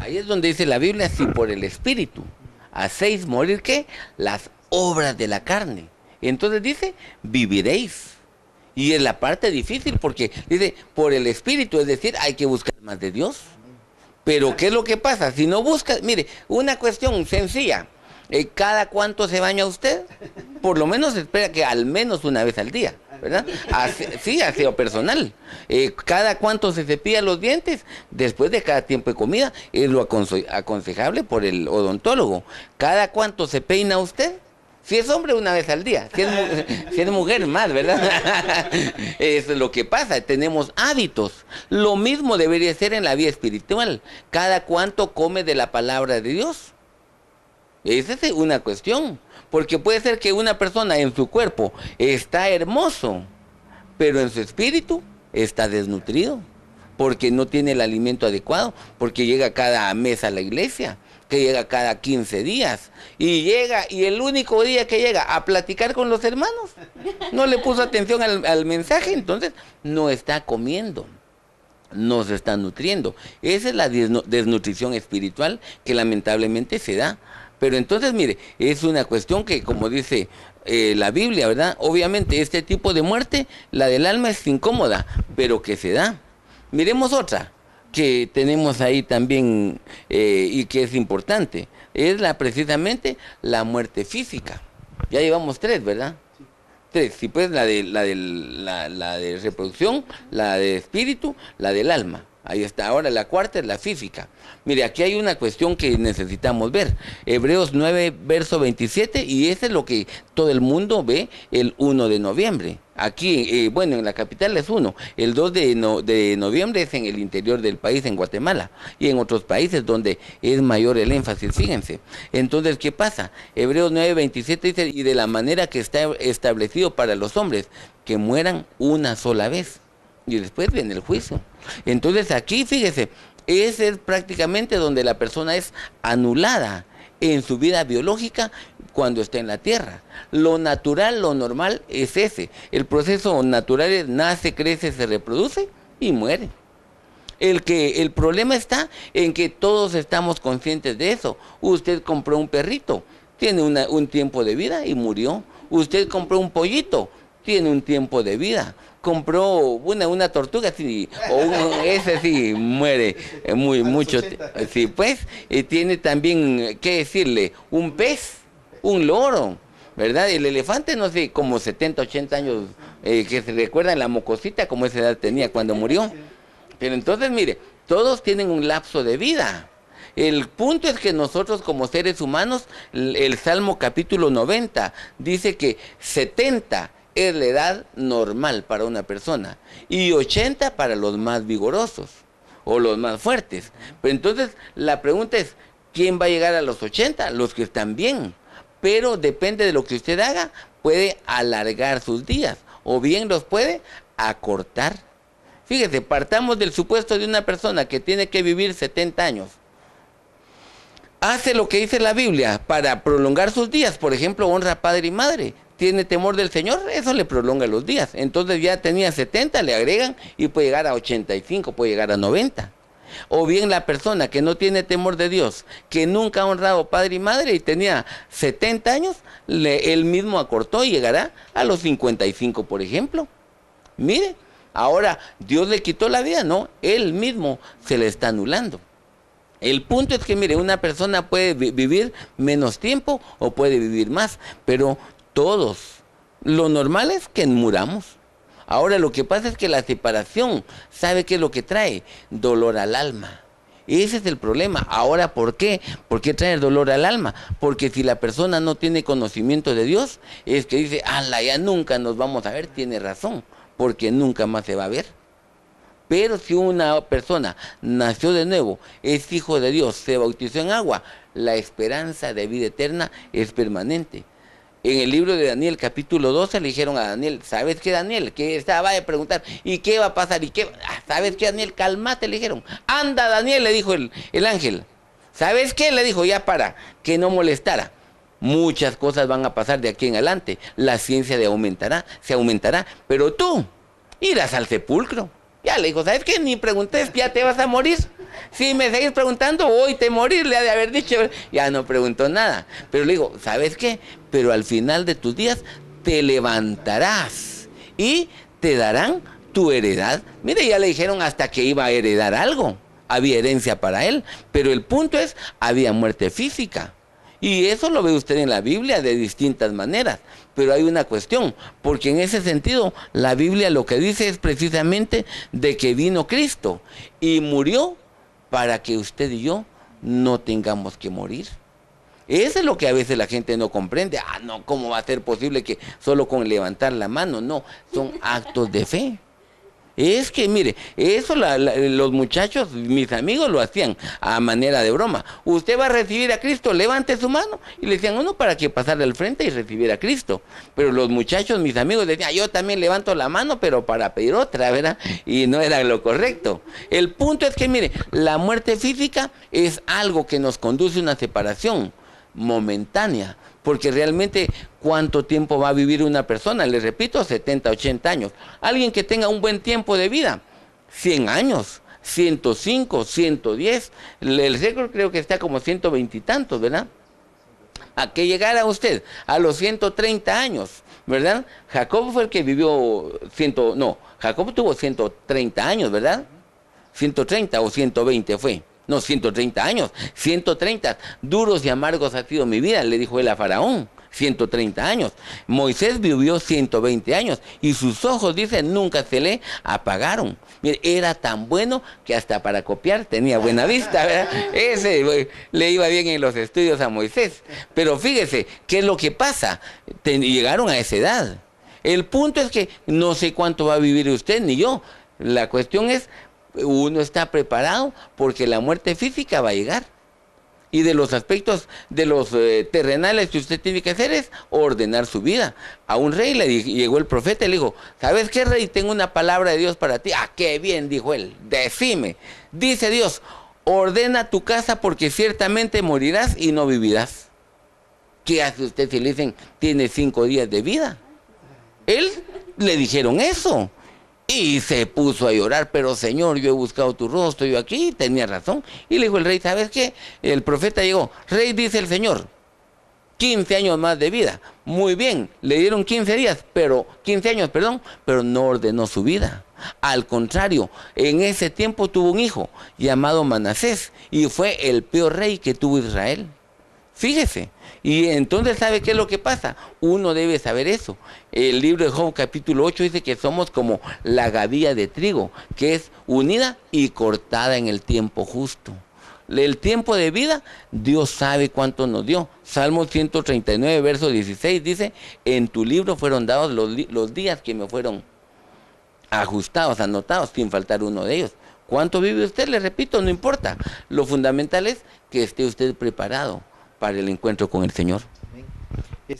Ahí es donde dice la Biblia: si por el Espíritu hacéis morir, ¿qué?, las obras de la carne. Entonces dice: viviréis. Y es la parte difícil, porque dice por el Espíritu, es decir, hay que buscar más de Dios. Pero ¿qué es lo que pasa? Si no buscas, mire, una cuestión sencilla: ¿cada cuánto se baña usted? Por lo menos espera que al menos una vez al día, ¿verdad? Sí, aseo personal. ¿Cada cuánto se cepilla los dientes? Después de cada tiempo de comida, es lo aconsejable por el odontólogo. ¿Cada cuánto se peina usted? Si es hombre, una vez al día. Si es mujer, más, ¿verdad? Eso es lo que pasa. Tenemos hábitos. Lo mismo debería ser en la vida espiritual. ¿Cada cuánto come de la palabra de Dios? Esa es una cuestión. Porque puede ser que una persona en su cuerpo está hermoso, pero en su espíritu está desnutrido, porque no tiene el alimento adecuado, porque llega cada mes a la iglesia, que llega cada 15 días, y el único día que llega a platicar con los hermanos, no le puso atención al mensaje, entonces no está comiendo, no se está nutriendo. Esa es la desnutrición espiritual que lamentablemente se da. Pero entonces, mire, es una cuestión que, como dice la Biblia, ¿verdad? Obviamente este tipo de muerte, la del alma, es incómoda, pero que se da. Miremos otra que tenemos ahí también y que es importante, es precisamente la muerte física. Ya llevamos 3, ¿verdad? 3, sí, pues la de reproducción, la de espíritu, la del alma. Ahí está. Ahora la cuarta es la física. Mire, aquí hay una cuestión que necesitamos ver. Hebreos 9, verso 27, y ese es lo que todo el mundo ve el 1 de noviembre. Aquí, bueno, en la capital es 1. El 2 de noviembre es en el interior del país, en Guatemala, y en otros países donde es mayor el énfasis, fíjense. Entonces, ¿qué pasa? Hebreos 9, 27 dice: y de la manera que está establecido para los hombres, que mueran una sola vez, y después viene el juicio. Entonces aquí, fíjese, ese es prácticamente donde la persona es anulada en su vida biológica cuando está en la tierra. Lo natural, lo normal es ese. El proceso natural es: nace, crece, se reproduce y muere. El problema está en que todos estamos conscientes de eso. Usted compró un perrito, tiene un tiempo de vida y murió. Usted compró un pollito, tiene un tiempo de vida. Compró una tortuga, sí, ese sí muere mucho. Sí, pues, tiene también, ¿qué decirle? Un pez, un loro, ¿verdad? El elefante, no sé, como 70, 80 años, que se recuerda en la mocosita, como esa edad tenía cuando murió. Pero entonces, mire, todos tienen un lapso de vida. El punto es que nosotros como seres humanos, el Salmo capítulo 90 dice que 70 es la edad normal para una persona y 80 para los más vigorosos o los más fuertes. Pero entonces la pregunta es: ¿quién va a llegar a los 80? Los que están bien. Pero depende de lo que usted haga, puede alargar sus días o bien los puede acortar. Fíjese, partamos del supuesto de una persona que tiene que vivir 70 años. Hace lo que dice la Biblia para prolongar sus días, por ejemplo, honra a padre y madre. tiene temor del Señor, eso le prolonga los días. Entonces ya tenía 70, le agregan y puede llegar a 85, puede llegar a 90. O bien la persona que no tiene temor de Dios, que nunca ha honrado padre y madre y tenía 70 años, él mismo acortó y llegará a los 55, por ejemplo. Mire, ahora Dios le quitó la vida, no, él mismo se le está anulando. El punto es que, mire, una persona puede vivir menos tiempo o puede vivir más, pero todos, lo normal es que muramos. Ahora lo que pasa es que la separación, ¿sabe qué es lo que trae? Dolor al alma. Ese es el problema. Ahora, ¿por qué? ¿Por qué trae dolor al alma? Porque si la persona no tiene conocimiento de Dios, es que dice, ala, ya nunca nos vamos a ver, tiene razón, porque nunca más se va a ver. Pero si una persona nació de nuevo, es hijo de Dios, se bautizó en agua, la esperanza de vida eterna es permanente. En el libro de Daniel, capítulo 12, le dijeron a Daniel, ¿sabes qué, Daniel? Que estaba a preguntar, ¿y qué va a pasar? ¿Y qué? ¿Sabes qué, Daniel? Cálmate, le dijeron. Anda, Daniel, le dijo el ángel. ¿Sabes qué? Le dijo, ya para que no molestara. Muchas cosas van a pasar de aquí en adelante. La ciencia se aumentará, pero tú irás al sepulcro. Ya le dijo, ¿sabes qué? Ni preguntes, ya te vas a morir. Si me seguís preguntando, hoy te morir, le ha de haber dicho. Ya no preguntó nada. Pero le digo, ¿sabes qué? Pero al final de tus días te levantarás y te darán tu heredad. Mire, ya le dijeron hasta que iba a heredar algo. Había herencia para él. Pero el punto es, había muerte física. Y eso lo ve usted en la Biblia de distintas maneras. Pero hay una cuestión, porque en ese sentido, la Biblia lo que dice es precisamente de que vino Cristo y murió para que usted y yo no tengamos que morir. Eso es lo que a veces la gente no comprende. No, ¿cómo va a ser posible que solo con levantar la mano? No, son actos de fe. Es que, mire, eso los muchachos, mis amigos, lo hacían a manera de broma. Usted va a recibir a Cristo, levante su mano. Y le decían, uno para que pasarle al frente y recibir a Cristo. Pero los muchachos, mis amigos, decían, yo también levanto la mano, pero para pedir otra, ¿verdad? Y no era lo correcto. El punto es que, mire, la muerte física es algo que nos conduce a una separación momentánea. Porque realmente, ¿cuánto tiempo va a vivir una persona? Les repito, 70, 80 años. Alguien que tenga un buen tiempo de vida, 100 años, 105, 110. El récord creo que está como 120 y tantos, ¿verdad? A que llegara usted a los 130 años, ¿verdad? Jacob fue el que vivió Jacob tuvo 130 años, ¿verdad? 130 o 120 fue. No, 130 años, 130, duros y amargos ha sido mi vida, le dijo él a Faraón, 130 años. Moisés vivió 120 años y sus ojos, dice, nunca se le apagaron. Mire, era tan bueno que hasta para copiar tenía buena vista, ¿verdad? Ese le iba bien en los estudios a Moisés. Pero fíjese, ¿qué es lo que pasa? Llegaron a esa edad. El punto es que no sé cuánto va a vivir usted ni yo. La cuestión es, uno está preparado porque la muerte física va a llegar. Y de los aspectos de los terrenales que usted tiene que hacer es ordenar su vida. A un rey llegó el profeta y le dijo, ¿sabes qué, rey? Tengo una palabra de Dios para ti. Qué bien, dijo él, decime. Dice Dios, ordena tu casa porque ciertamente morirás y no vivirás. ¿Qué hace usted si le dicen, tiene 5 días de vida? Él le dijeron eso. Y se puso a llorar, pero Señor, yo he buscado tu rostro, yo aquí, tenía razón. Y le dijo el rey, ¿sabes qué? El profeta llegó, rey, dice el Señor, 15 años más de vida. Muy bien, le dieron 15 años, pero no ordenó su vida. Al contrario, en ese tiempo tuvo un hijo llamado Manasés y fue el peor rey que tuvo Israel. Fíjese, y entonces ¿sabe qué es lo que pasa? Uno debe saber eso. El libro de Job capítulo 8 dice que somos como la gavilla de trigo, que es unida y cortada en el tiempo justo. El tiempo de vida, Dios sabe cuánto nos dio. Salmo 139, verso 16 dice, en tu libro fueron dados los días que me fueron ajustados, anotados, sin faltar uno de ellos. ¿Cuánto vive usted? Le repito, no importa. Lo fundamental es que esté usted preparado para el encuentro con el Señor.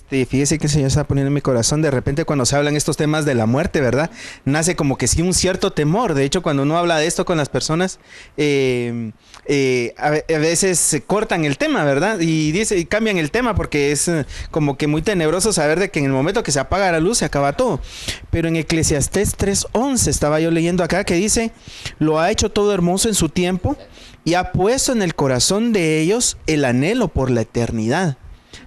Fíjese que el Señor está poniendo en mi corazón, de repente cuando se hablan estos temas de la muerte, ¿verdad? Nace como que sí un cierto temor. De hecho, cuando uno habla de esto con las personas, a veces se cortan el tema, ¿verdad? Y cambian el tema porque es como que muy tenebroso saber de que en el momento que se apaga la luz se acaba todo. Pero en Eclesiastés 3:11 estaba yo leyendo acá que dice, lo ha hecho todo hermoso en su tiempo y ha puesto en el corazón de ellos el anhelo por la eternidad.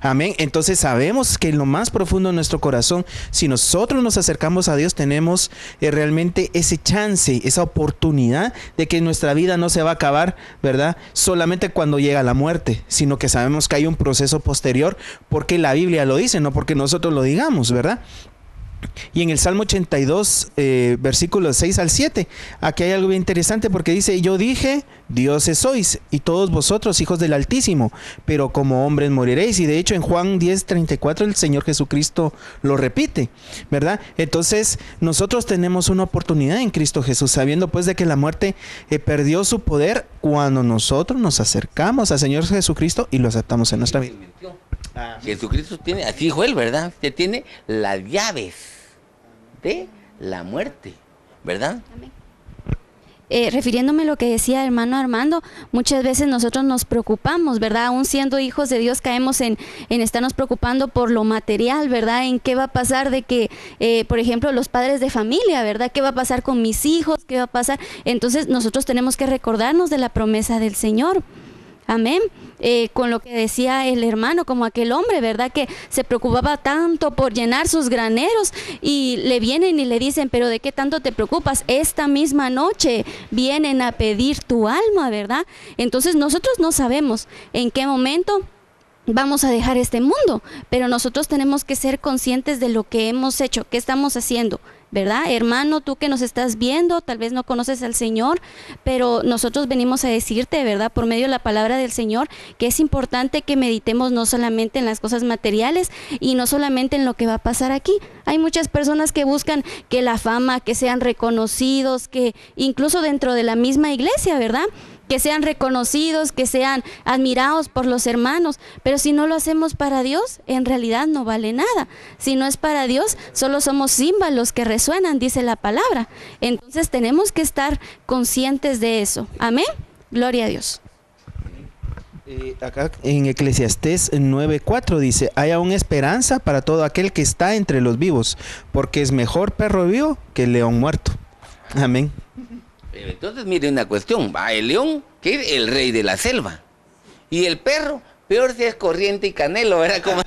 Amén. Entonces sabemos que en lo más profundo de nuestro corazón, si nosotros nos acercamos a Dios, tenemos realmente ese chance, esa oportunidad de que nuestra vida no se va a acabar, ¿verdad? Solamente cuando llega la muerte, sino que sabemos que hay un proceso posterior porque la Biblia lo dice, no porque nosotros lo digamos, ¿verdad? Y en el Salmo 82, versículos 6 al 7, aquí hay algo bien interesante porque dice, yo dije, dioses sois, y todos vosotros hijos del Altísimo, pero como hombres moriréis. Y de hecho en Juan 10:34 el Señor Jesucristo lo repite, ¿verdad? Entonces nosotros tenemos una oportunidad en Cristo Jesús, sabiendo pues de que la muerte perdió su poder cuando nosotros nos acercamos al Señor Jesucristo y lo aceptamos en nuestra vida. Jesucristo tiene, así dijo él, ¿verdad? Usted tiene las llaves de la muerte, ¿verdad? Amén. Refiriéndome a lo que decía hermano Armando, muchas veces nosotros nos preocupamos, ¿verdad? Aún siendo hijos de Dios caemos en estarnos preocupando por lo material, ¿verdad? En qué va a pasar de que, por ejemplo, los padres de familia, ¿verdad? ¿Qué va a pasar con mis hijos? ¿Qué va a pasar? Entonces nosotros tenemos que recordarnos de la promesa del Señor. Amén. Con lo que decía el hermano, como aquel hombre, ¿verdad? Que se preocupaba tanto por llenar sus graneros y le vienen y le dicen, pero ¿de qué tanto te preocupas? Esta misma noche vienen a pedir tu alma, ¿verdad? Entonces nosotros no sabemos en qué momento vamos a dejar este mundo, pero nosotros tenemos que ser conscientes de lo que hemos hecho, qué estamos haciendo, ¿verdad? Hermano, tú que nos estás viendo, tal vez no conoces al Señor, pero nosotros venimos a decirte, ¿verdad? Por medio de la palabra del Señor, que es importante que meditemos no solamente en las cosas materiales y no solamente en lo que va a pasar aquí. Hay muchas personas que buscan que la fama, que sean reconocidos, que incluso dentro de la misma iglesia, ¿verdad? Que sean reconocidos, que sean admirados por los hermanos, pero si no lo hacemos para Dios, en realidad no vale nada. Si no es para Dios, solo somos címbalos que resuenan, dice la palabra. Entonces tenemos que estar conscientes de eso. Amén. Gloria a Dios. Acá en Eclesiastés 9:4 dice, hay aún esperanza para todo aquel que está entre los vivos, porque es mejor perro vivo que el león muerto. Amén. Entonces, mire una cuestión, va el león, que es el rey de la selva, y el perro, peor si es corriente y canelo, ¿verdad? Como,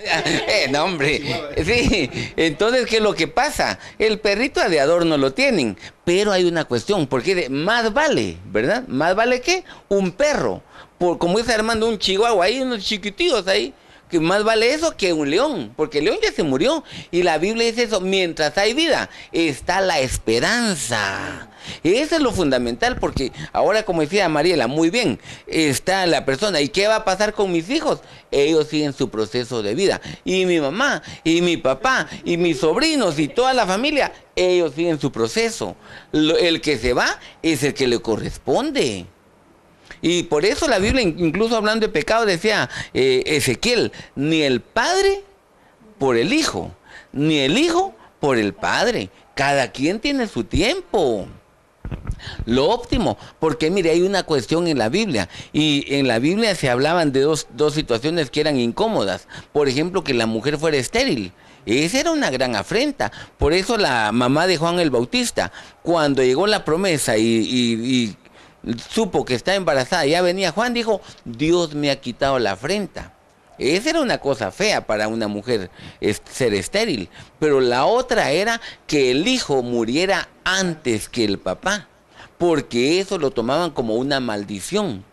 no, hombre, sí, entonces, ¿qué es lo que pasa? El perrito de adorno lo tienen, pero hay una cuestión, porque más vale, ¿verdad? Más vale que un perro, como dice Armando, un chihuahua, ahí unos chiquititos ahí, que más vale eso que un león, porque el león ya se murió, y la Biblia dice eso, mientras hay vida, está la esperanza. Eso es lo fundamental, porque ahora, como decía Mariela, muy bien, está la persona, ¿y qué va a pasar con mis hijos? Ellos siguen su proceso de vida, y mi mamá, y mi papá, y mis sobrinos, y toda la familia, ellos siguen su proceso. El que se va es el que le corresponde. Y por eso la Biblia, incluso hablando de pecado, decía Ezequiel, ni el padre por el hijo, ni el hijo por el padre. Cada quien tiene su tiempo. Lo óptimo, porque mire, hay una cuestión en la Biblia, y en la Biblia se hablaban de dos situaciones que eran incómodas. Por ejemplo, que la mujer fuera estéril. Esa era una gran afrenta. Por eso la mamá de Juan el Bautista, cuando llegó la promesa y supo que está embarazada, ya venía Juan, dijo, Dios me ha quitado la afrenta. Esa era una cosa fea para una mujer, ser estéril. Pero la otra era que el hijo muriera antes que el papá, porque eso lo tomaban como una maldición.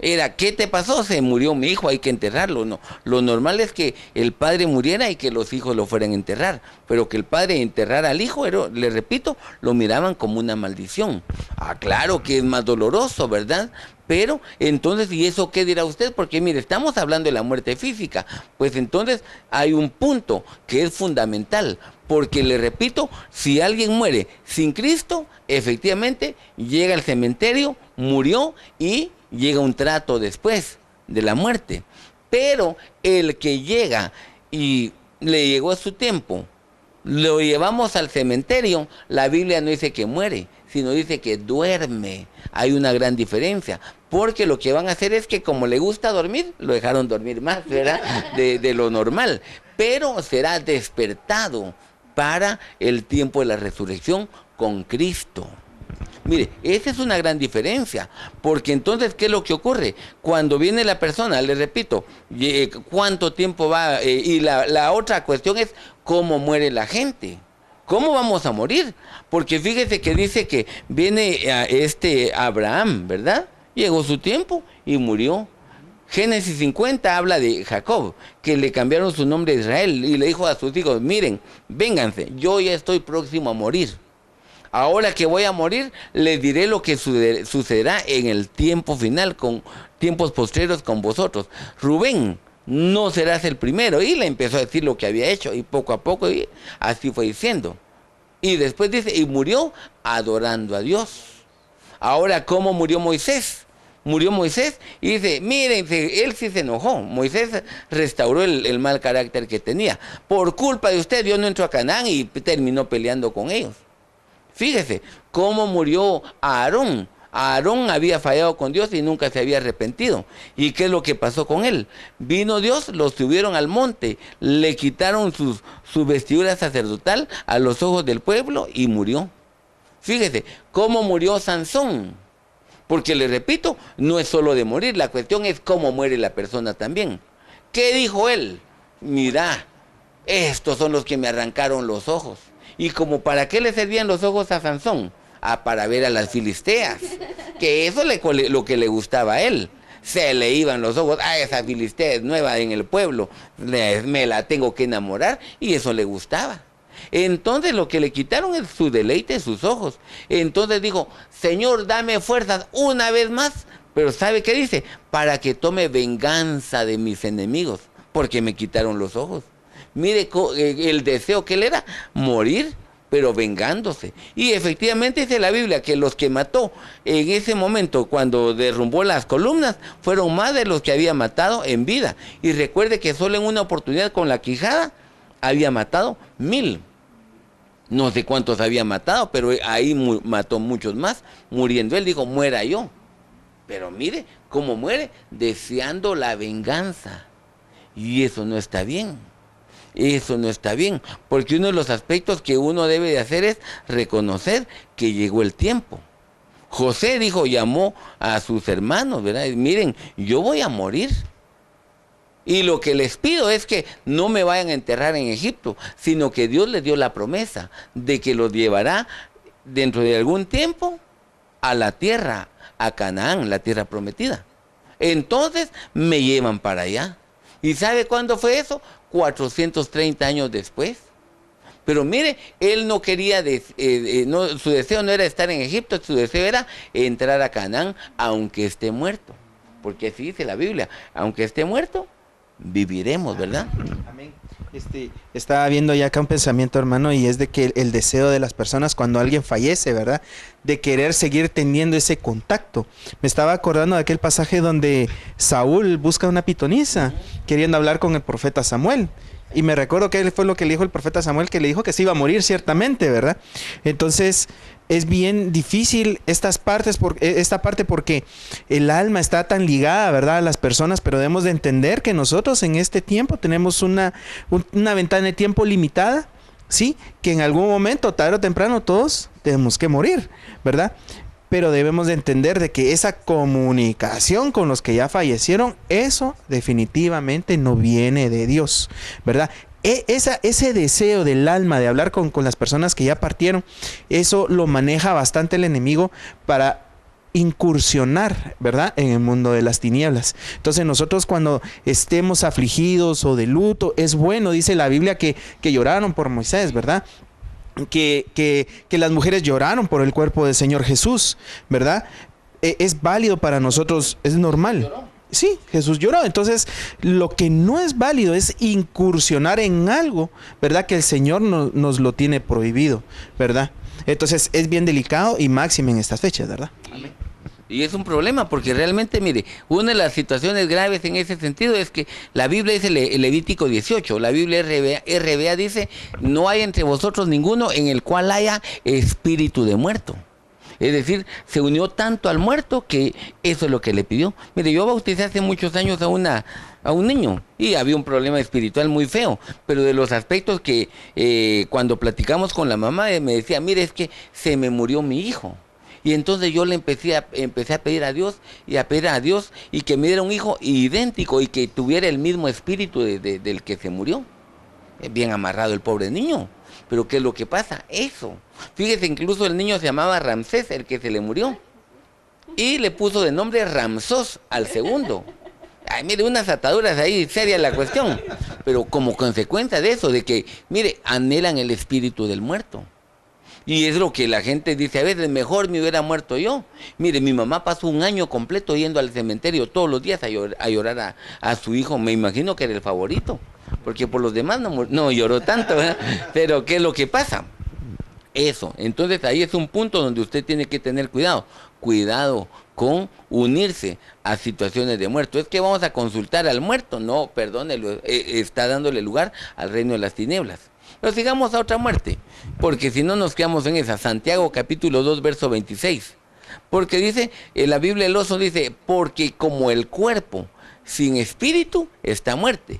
Era, ¿qué te pasó? Se murió mi hijo, hay que enterrarlo. No, lo normal es que el padre muriera y que los hijos lo fueran a enterrar, pero que el padre enterrara al hijo, le repito, lo miraban como una maldición. Ah, claro que es más doloroso, ¿verdad? Pero entonces, ¿y eso qué dirá usted? Porque mire, estamos hablando de la muerte física, pues entonces hay un punto que es fundamental, porque le repito, si alguien muere sin Cristo, efectivamente llega al cementerio, murió y llega un trato después de la muerte. Pero el que llega y le llegó su tiempo, lo llevamos al cementerio, la Biblia no dice que muere, sino dice que duerme. Hay una gran diferencia, porque lo que van a hacer es que como le gusta dormir, lo dejaron dormir más, ¿verdad? De lo normal, pero será despertado para el tiempo de la resurrección con Cristo. Mire, esa es una gran diferencia, porque entonces, ¿qué es lo que ocurre? Cuando viene la persona, le repito, ¿cuánto tiempo va? Y la otra cuestión es, ¿cómo muere la gente? ¿Cómo vamos a morir? Porque fíjese que dice que viene Abraham, ¿verdad? Llegó su tiempo y murió. Génesis 50 habla de Jacob, que le cambiaron su nombre a Israel, y le dijo a sus hijos, miren, vénganse, yo ya estoy próximo a morir. Ahora que voy a morir, les diré lo que sucederá en el tiempo final, con tiempos postreros con vosotros. Rubén, no serás el primero. Y le empezó a decir lo que había hecho, y poco a poco, y así fue diciendo. Y después dice, y murió adorando a Dios. Ahora, ¿cómo murió Moisés? Murió Moisés y dice, miren, él sí se enojó. Moisés restauró el mal carácter que tenía. Por culpa de usted, Dios no entró a Canaán y terminó peleando con ellos. Fíjese cómo murió Aarón. Aarón había fallado con Dios y nunca se había arrepentido. ¿Y qué es lo que pasó con él? Vino Dios, lo subieron al monte, le quitaron su vestidura sacerdotal a los ojos del pueblo y murió. Fíjese cómo murió Sansón. Porque le repito, no es solo de morir, la cuestión es cómo muere la persona también. ¿Qué dijo él? Mira, estos son los que me arrancaron los ojos. ¿Y como para qué le servían los ojos a Sansón? Para ver a las filisteas, que eso lo que le gustaba a él. Se le iban los ojos, esa filistea es nueva en el pueblo, me la tengo que enamorar, y eso le gustaba. Entonces lo que le quitaron es su deleite, sus ojos. Entonces dijo, Señor, dame fuerzas una vez más, pero ¿sabe qué dice? Para que tome venganza de mis enemigos, porque me quitaron los ojos. Mire el deseo que él era, morir, pero vengándose. Y efectivamente dice la Biblia que los que mató en ese momento, cuando derrumbó las columnas, fueron más de los que había matado en vida. Y recuerde que solo en una oportunidad con la quijada había matado 1000. No sé cuántos había matado, pero ahí mató muchos más. Muriendo él dijo, muera yo. Pero mire cómo muere, deseando la venganza. Y eso no está bien. Eso no está bien, porque uno de los aspectos que uno debe de hacer es reconocer que llegó el tiempo. José dijo, llamó a sus hermanos, ¿verdad? Y miren, yo voy a morir. Y lo que les pido es que no me vayan a enterrar en Egipto, sino que Dios les dio la promesa de que los llevará dentro de algún tiempo a la tierra, a Canaán, la tierra prometida. Entonces me llevan para allá. ¿Y sabe cuándo fue eso? 430 años después. Pero mire, él no quería, su deseo no era estar en Egipto, su deseo era entrar a Canaán, aunque esté muerto. Porque así dice la Biblia, aunque esté muerto, viviremos, ¿verdad? Amén. Estaba viendo ya acá un pensamiento, hermano, y es de que el deseo de las personas cuando alguien fallece, ¿verdad? De querer seguir teniendo ese contacto. Me estaba acordando de aquel pasaje donde Saúl busca una pitonisa, queriendo hablar con el profeta Samuel. Y me recuerdo que fue lo que le dijo el profeta Samuel, que le dijo que se iba a morir ciertamente, ¿verdad? Entonces es bien difícil esta parte porque el alma está tan ligada, ¿verdad?, a las personas, pero debemos de entender que nosotros en este tiempo tenemos una ventana de tiempo limitada, ¿sí? Que en algún momento, tarde o temprano, todos tenemos que morir, ¿verdad? Pero debemos de entender de que esa comunicación con los que ya fallecieron, eso definitivamente no viene de Dios, ¿verdad? Ese deseo del alma de hablar con las personas que ya partieron, eso lo maneja bastante el enemigo para incursionar, ¿verdad?, en el mundo de las tinieblas. Entonces nosotros cuando estemos afligidos o de luto, es bueno, dice la Biblia, que lloraron por Moisés, ¿verdad? Que las mujeres lloraron por el cuerpo del Señor Jesús, ¿verdad? Es válido para nosotros, es normal. Sí, Jesús lloró. Entonces, lo que no es válido es incursionar en algo, ¿verdad?, que el Señor nos lo tiene prohibido, ¿verdad? Entonces, es bien delicado y máximo en estas fechas, ¿verdad? Amén. Y es un problema porque realmente, mire, una de las situaciones graves en ese sentido es que la Biblia dice, Levítico 18, la Biblia RBA dice, no hay entre vosotros ninguno en el cual haya espíritu de muerto. Es decir, se unió tanto al muerto que eso es lo que le pidió. Mire, yo bauticé hace muchos años a un niño y había un problema espiritual muy feo, pero de los aspectos que cuando platicamos con la mamá me decía, mire, es que se me murió mi hijo. Y entonces yo le empecé a pedir a Dios y que me diera un hijo idéntico y que tuviera el mismo espíritu del que se murió. Bien amarrado el pobre niño. Pero ¿qué es lo que pasa? Eso. Fíjese, incluso el niño se llamaba Ramsés, el que se le murió. Y le puso de nombre Ramsós al segundo. Ay, mire, unas ataduras ahí, seria la cuestión. Pero como consecuencia de eso, de que, mire, anhelan el espíritu del muerto. Y es lo que la gente dice a veces, mejor me hubiera muerto yo. Mire, mi mamá pasó un año completo yendo al cementerio todos los días a llorar a su hijo. Me imagino que era el favorito, porque por los demás no lloró tanto, ¿verdad? Pero ¿qué es lo que pasa? Eso, entonces ahí es un punto donde usted tiene que tener cuidado. Cuidado con unirse a situaciones de muerto. Es que vamos a consultar al muerto. No, perdónelo, está dándole lugar al reino de las tinieblas. Pero sigamos a otra muerte, porque si no nos quedamos en esa. Santiago capítulo 2, verso 26. Porque dice, en la Biblia el oso dice, porque como el cuerpo sin espíritu está muerto,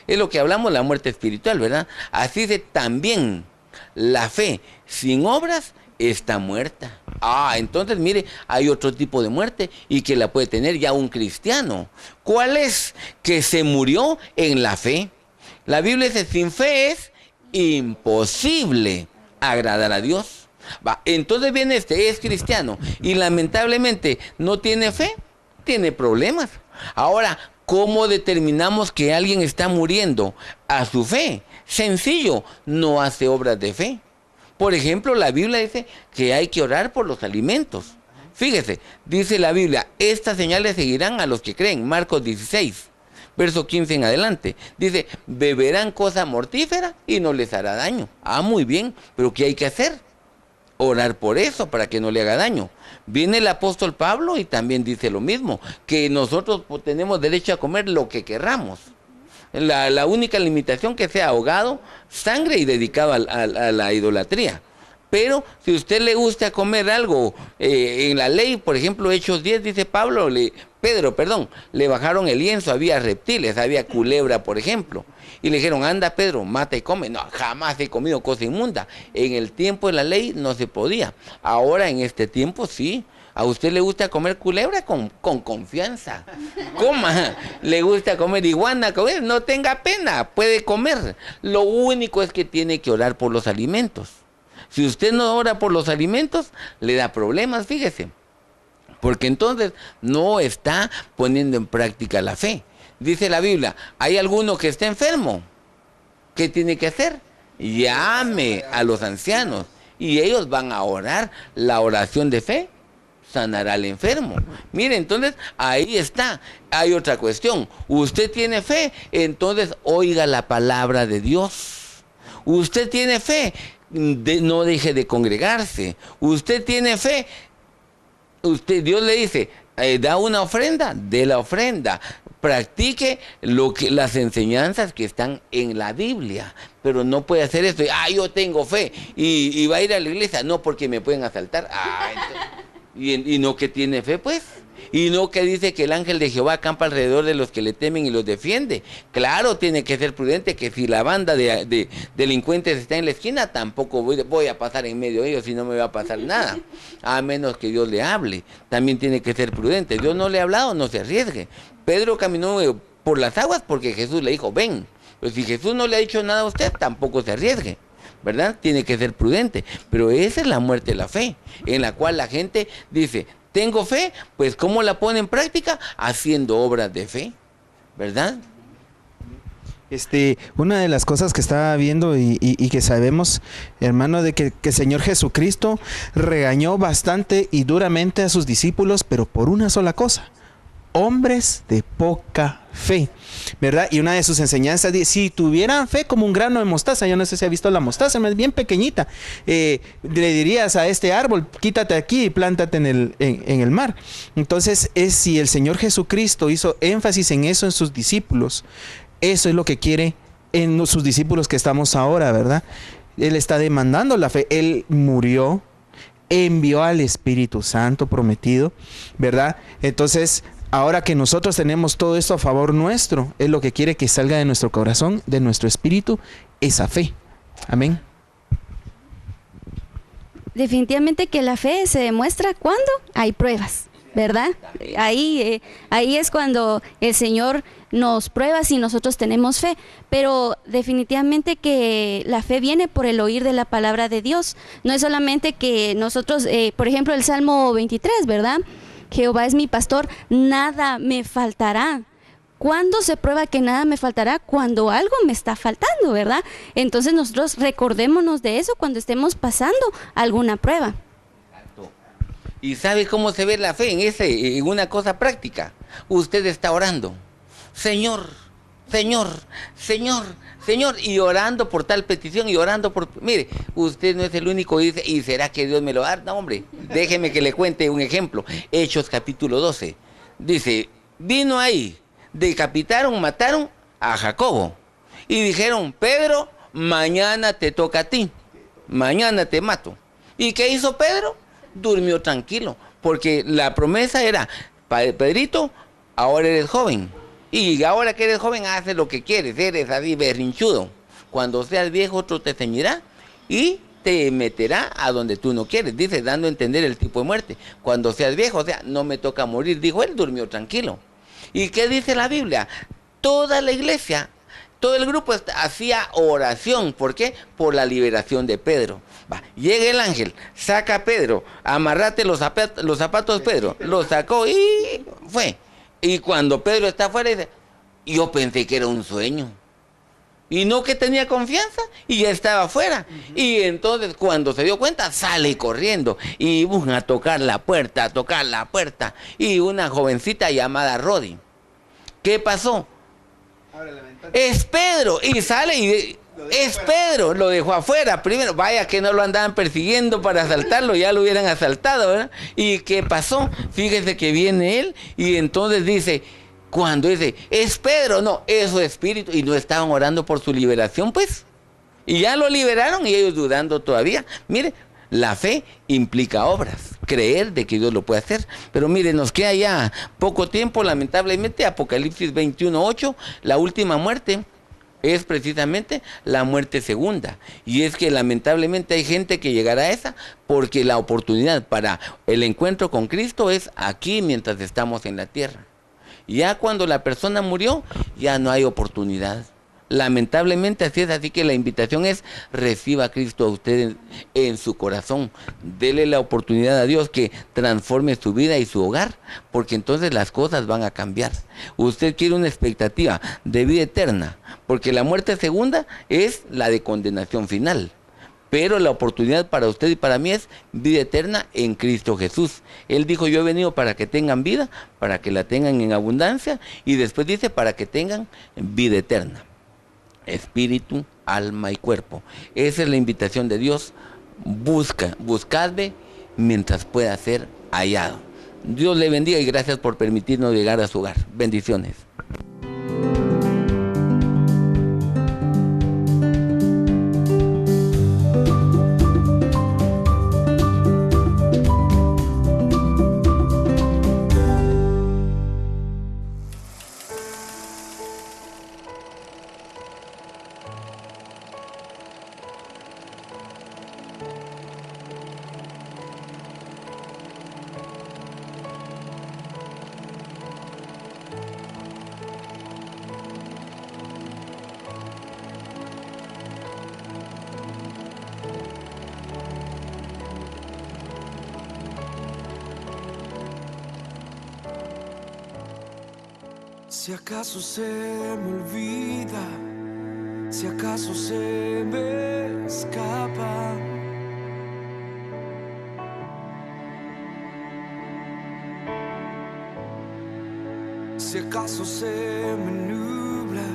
es lo que hablamos, la muerte espiritual, ¿verdad? Así dice también, la fe sin obras está muerta. Entonces mire, hay otro tipo de muerte y que la puede tener ya un cristiano. ¿Cuál es? Que se murió en la fe. La Biblia dice, sin fe es imposible agradar a Dios. Entonces viene es cristiano y lamentablemente no tiene fe, tiene problemas. Ahora, ¿cómo determinamos que alguien está muriendo a su fe? Sencillo, no hace obras de fe. Por ejemplo, la Biblia dice que hay que orar por los alimentos. Fíjese, dice la Biblia, estas señales seguirán a los que creen. Marcos 16. Verso 15 en adelante, dice, beberán cosa mortífera y no les hará daño. Muy bien, pero ¿qué hay que hacer? Orar por eso, para que no le haga daño. Viene el apóstol Pablo y también dice lo mismo, que nosotros tenemos derecho a comer lo que querramos. La única limitación que sea ahogado, sangre y dedicado a la idolatría. Pero si a usted le gusta comer algo, en la ley, por ejemplo, Hechos 10, dice Pedro, le bajaron el lienzo, había reptiles, había culebra, por ejemplo. Y le dijeron, anda Pedro, mata y come. No, jamás he comido cosa inmunda. En el tiempo de la ley no se podía. Ahora en este tiempo sí. ¿A usted le gusta comer culebra? Con confianza. Coma. ¿Le gusta comer iguana? No tenga pena, puede comer. Lo único es que tiene que orar por los alimentos. Si usted no ora por los alimentos, le da problemas, fíjese. Porque entonces no está poniendo en práctica la fe. Dice la Biblia, ¿hay alguno que esté enfermo? ¿Qué tiene que hacer? Llame a los ancianos y ellos van a orar. La oración de fe sanará al enfermo. Mire, entonces ahí está. Hay otra cuestión. Usted tiene fe, entonces oiga la palabra de Dios. Usted tiene fe, no deje de congregarse. Usted tiene fe, Dios le dice, da una ofrenda, dé la ofrenda. Practique las enseñanzas que están en la Biblia, pero no puede hacer esto. Yo tengo fe y va a ir a la iglesia, no, porque me pueden asaltar. Y no que tiene fe, pues. Y no que dice que el ángel de Jehová acampa alrededor de los que le temen y los defiende. Claro, tiene que ser prudente, que si la banda de delincuentes está en la esquina, tampoco voy a pasar en medio de ellos y no me va a pasar nada. A menos que Dios le hable. También tiene que ser prudente. Dios no le ha hablado, no se arriesgue. Pedro caminó por las aguas porque Jesús le dijo, ven. Pero si Jesús no le ha dicho nada a usted, tampoco se arriesgue, ¿verdad? Tiene que ser prudente. Pero esa es la muerte de la fe, en la cual la gente dice, tengo fe, pues ¿cómo la pone en práctica? Haciendo obras de fe, ¿verdad? Una de las cosas que estaba viendo y que sabemos, hermano, de que el Señor Jesucristo regañó bastante y duramente a sus discípulos, pero por una sola cosa, hombres de poca fe, ¿verdad? Y una de sus enseñanzas dice, si tuvieran fe como un grano de mostaza, yo no sé si ha visto la mostaza, es bien pequeñita, le dirías a este árbol, quítate aquí y plántate en el mar. Entonces, si el Señor Jesucristo hizo énfasis en eso en sus discípulos, eso es lo que quiere en sus discípulos que estamos ahora, ¿verdad? Él está demandando la fe, Él murió, envió al Espíritu Santo prometido, ¿verdad? Entonces, ahora que nosotros tenemos todo esto a favor nuestro, es lo que quiere que salga de nuestro corazón, de nuestro espíritu, esa fe. Amén. Definitivamente que la fe se demuestra cuando hay pruebas, ¿verdad? Ahí es cuando el Señor nos prueba si nosotros tenemos fe, pero definitivamente que la fe viene por el oír de la palabra de Dios. No es solamente que nosotros, por ejemplo, el Salmo 23, ¿verdad? Jehová es mi pastor, nada me faltará. ¿Cuándo se prueba que nada me faltará? Cuando algo me está faltando, ¿verdad? Entonces nosotros recordémonos de eso cuando estemos pasando alguna prueba. ¿Y sabe cómo se ve la fe en una cosa práctica? Usted está orando, Señor, Señor, Señor, Señor, y orando por tal petición y orando por... Mire, usted no es el único que dice, ¿y será que Dios me lo va a dar? No, hombre, déjeme que le cuente un ejemplo. Hechos capítulo 12. Dice, vino ahí, decapitaron, mataron a Jacobo. Y dijeron, Pedro, mañana te toca a ti, mañana te mato. ¿Y qué hizo Pedro? Durmió tranquilo, porque la promesa era, Pedrito, ahora eres joven. Y ahora que eres joven, haces lo que quieres, eres así berrinchudo. Cuando seas viejo, otro te ceñirá y te meterá a donde tú no quieres. Dice, dando a entender el tipo de muerte. Cuando seas viejo, o sea, no me toca morir. Dijo él, durmió tranquilo. ¿Y qué dice la Biblia? Toda la iglesia, todo el grupo hacía oración. ¿Por qué? Por la liberación de Pedro. Llega el ángel, saca a Pedro, amarrate los zapatos Pedro. Los sacó y fue. Y cuando Pedro está afuera, dice, yo pensé que era un sueño. Y no que tenía confianza, y ya estaba afuera. Y entonces cuando se dio cuenta, sale corriendo. Y a tocar la puerta, a tocar la puerta. Y una jovencita llamada Rodi. ¿Qué pasó? Es Pedro. Y sale y... Es Pedro, lo dejó afuera primero, vaya que no lo andaban persiguiendo para asaltarlo, ya lo hubieran asaltado, ¿verdad? ¿Y qué pasó? Fíjese que viene él y entonces dice, cuando dice, es Pedro, no, es su espíritu, y no estaban orando por su liberación, pues, y ya lo liberaron y ellos dudando todavía. Mire, la fe implica obras, creer de que Dios lo puede hacer, pero mire, nos queda ya poco tiempo, lamentablemente, Apocalipsis 21:8, la última muerte, es precisamente la muerte segunda. Y es que lamentablemente hay gente que llegará a esa porque la oportunidad para el encuentro con Cristo es aquí mientras estamos en la tierra. Ya cuando la persona murió, ya no hay oportunidad. Lamentablemente así es, así que la invitación es, reciba a Cristo a usted en su corazón. Dele la oportunidad a Dios que transforme su vida y su hogar, porque entonces las cosas van a cambiar. Usted quiere una expectativa de vida eterna, porque la muerte segunda es la de condenación final. Pero la oportunidad para usted y para mí es vida eterna en Cristo Jesús. Él dijo, yo he venido para que tengan vida, para que la tengan en abundancia, y después dice, para que tengan vida eterna. Espíritu, alma y cuerpo. Esa es la invitación de Dios. Buscadme mientras pueda ser hallado. Dios le bendiga y gracias por permitirnos llegar a su hogar. Bendiciones. Si acaso se me olvida, si acaso se me escapa, acaso se me nubla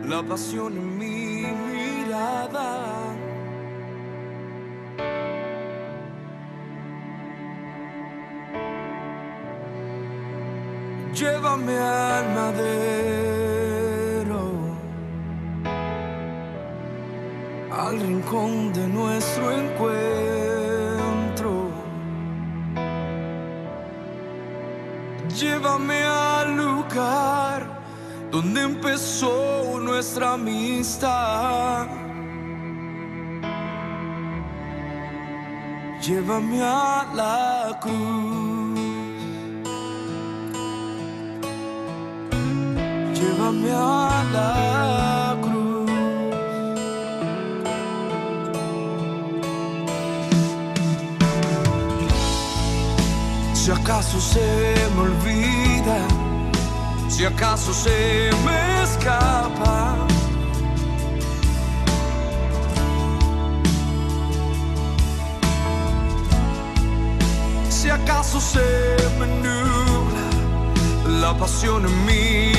la pasión en mi mirada. Llévame al madero, al rincón de nuestro encuentro. Llévame al lugar donde empezó nuestra amistad. Llévame a la cruz. Llévame a la cruz. Si acaso se me olvida, si acaso se me escapa, si acaso se me nubla la pasión en mi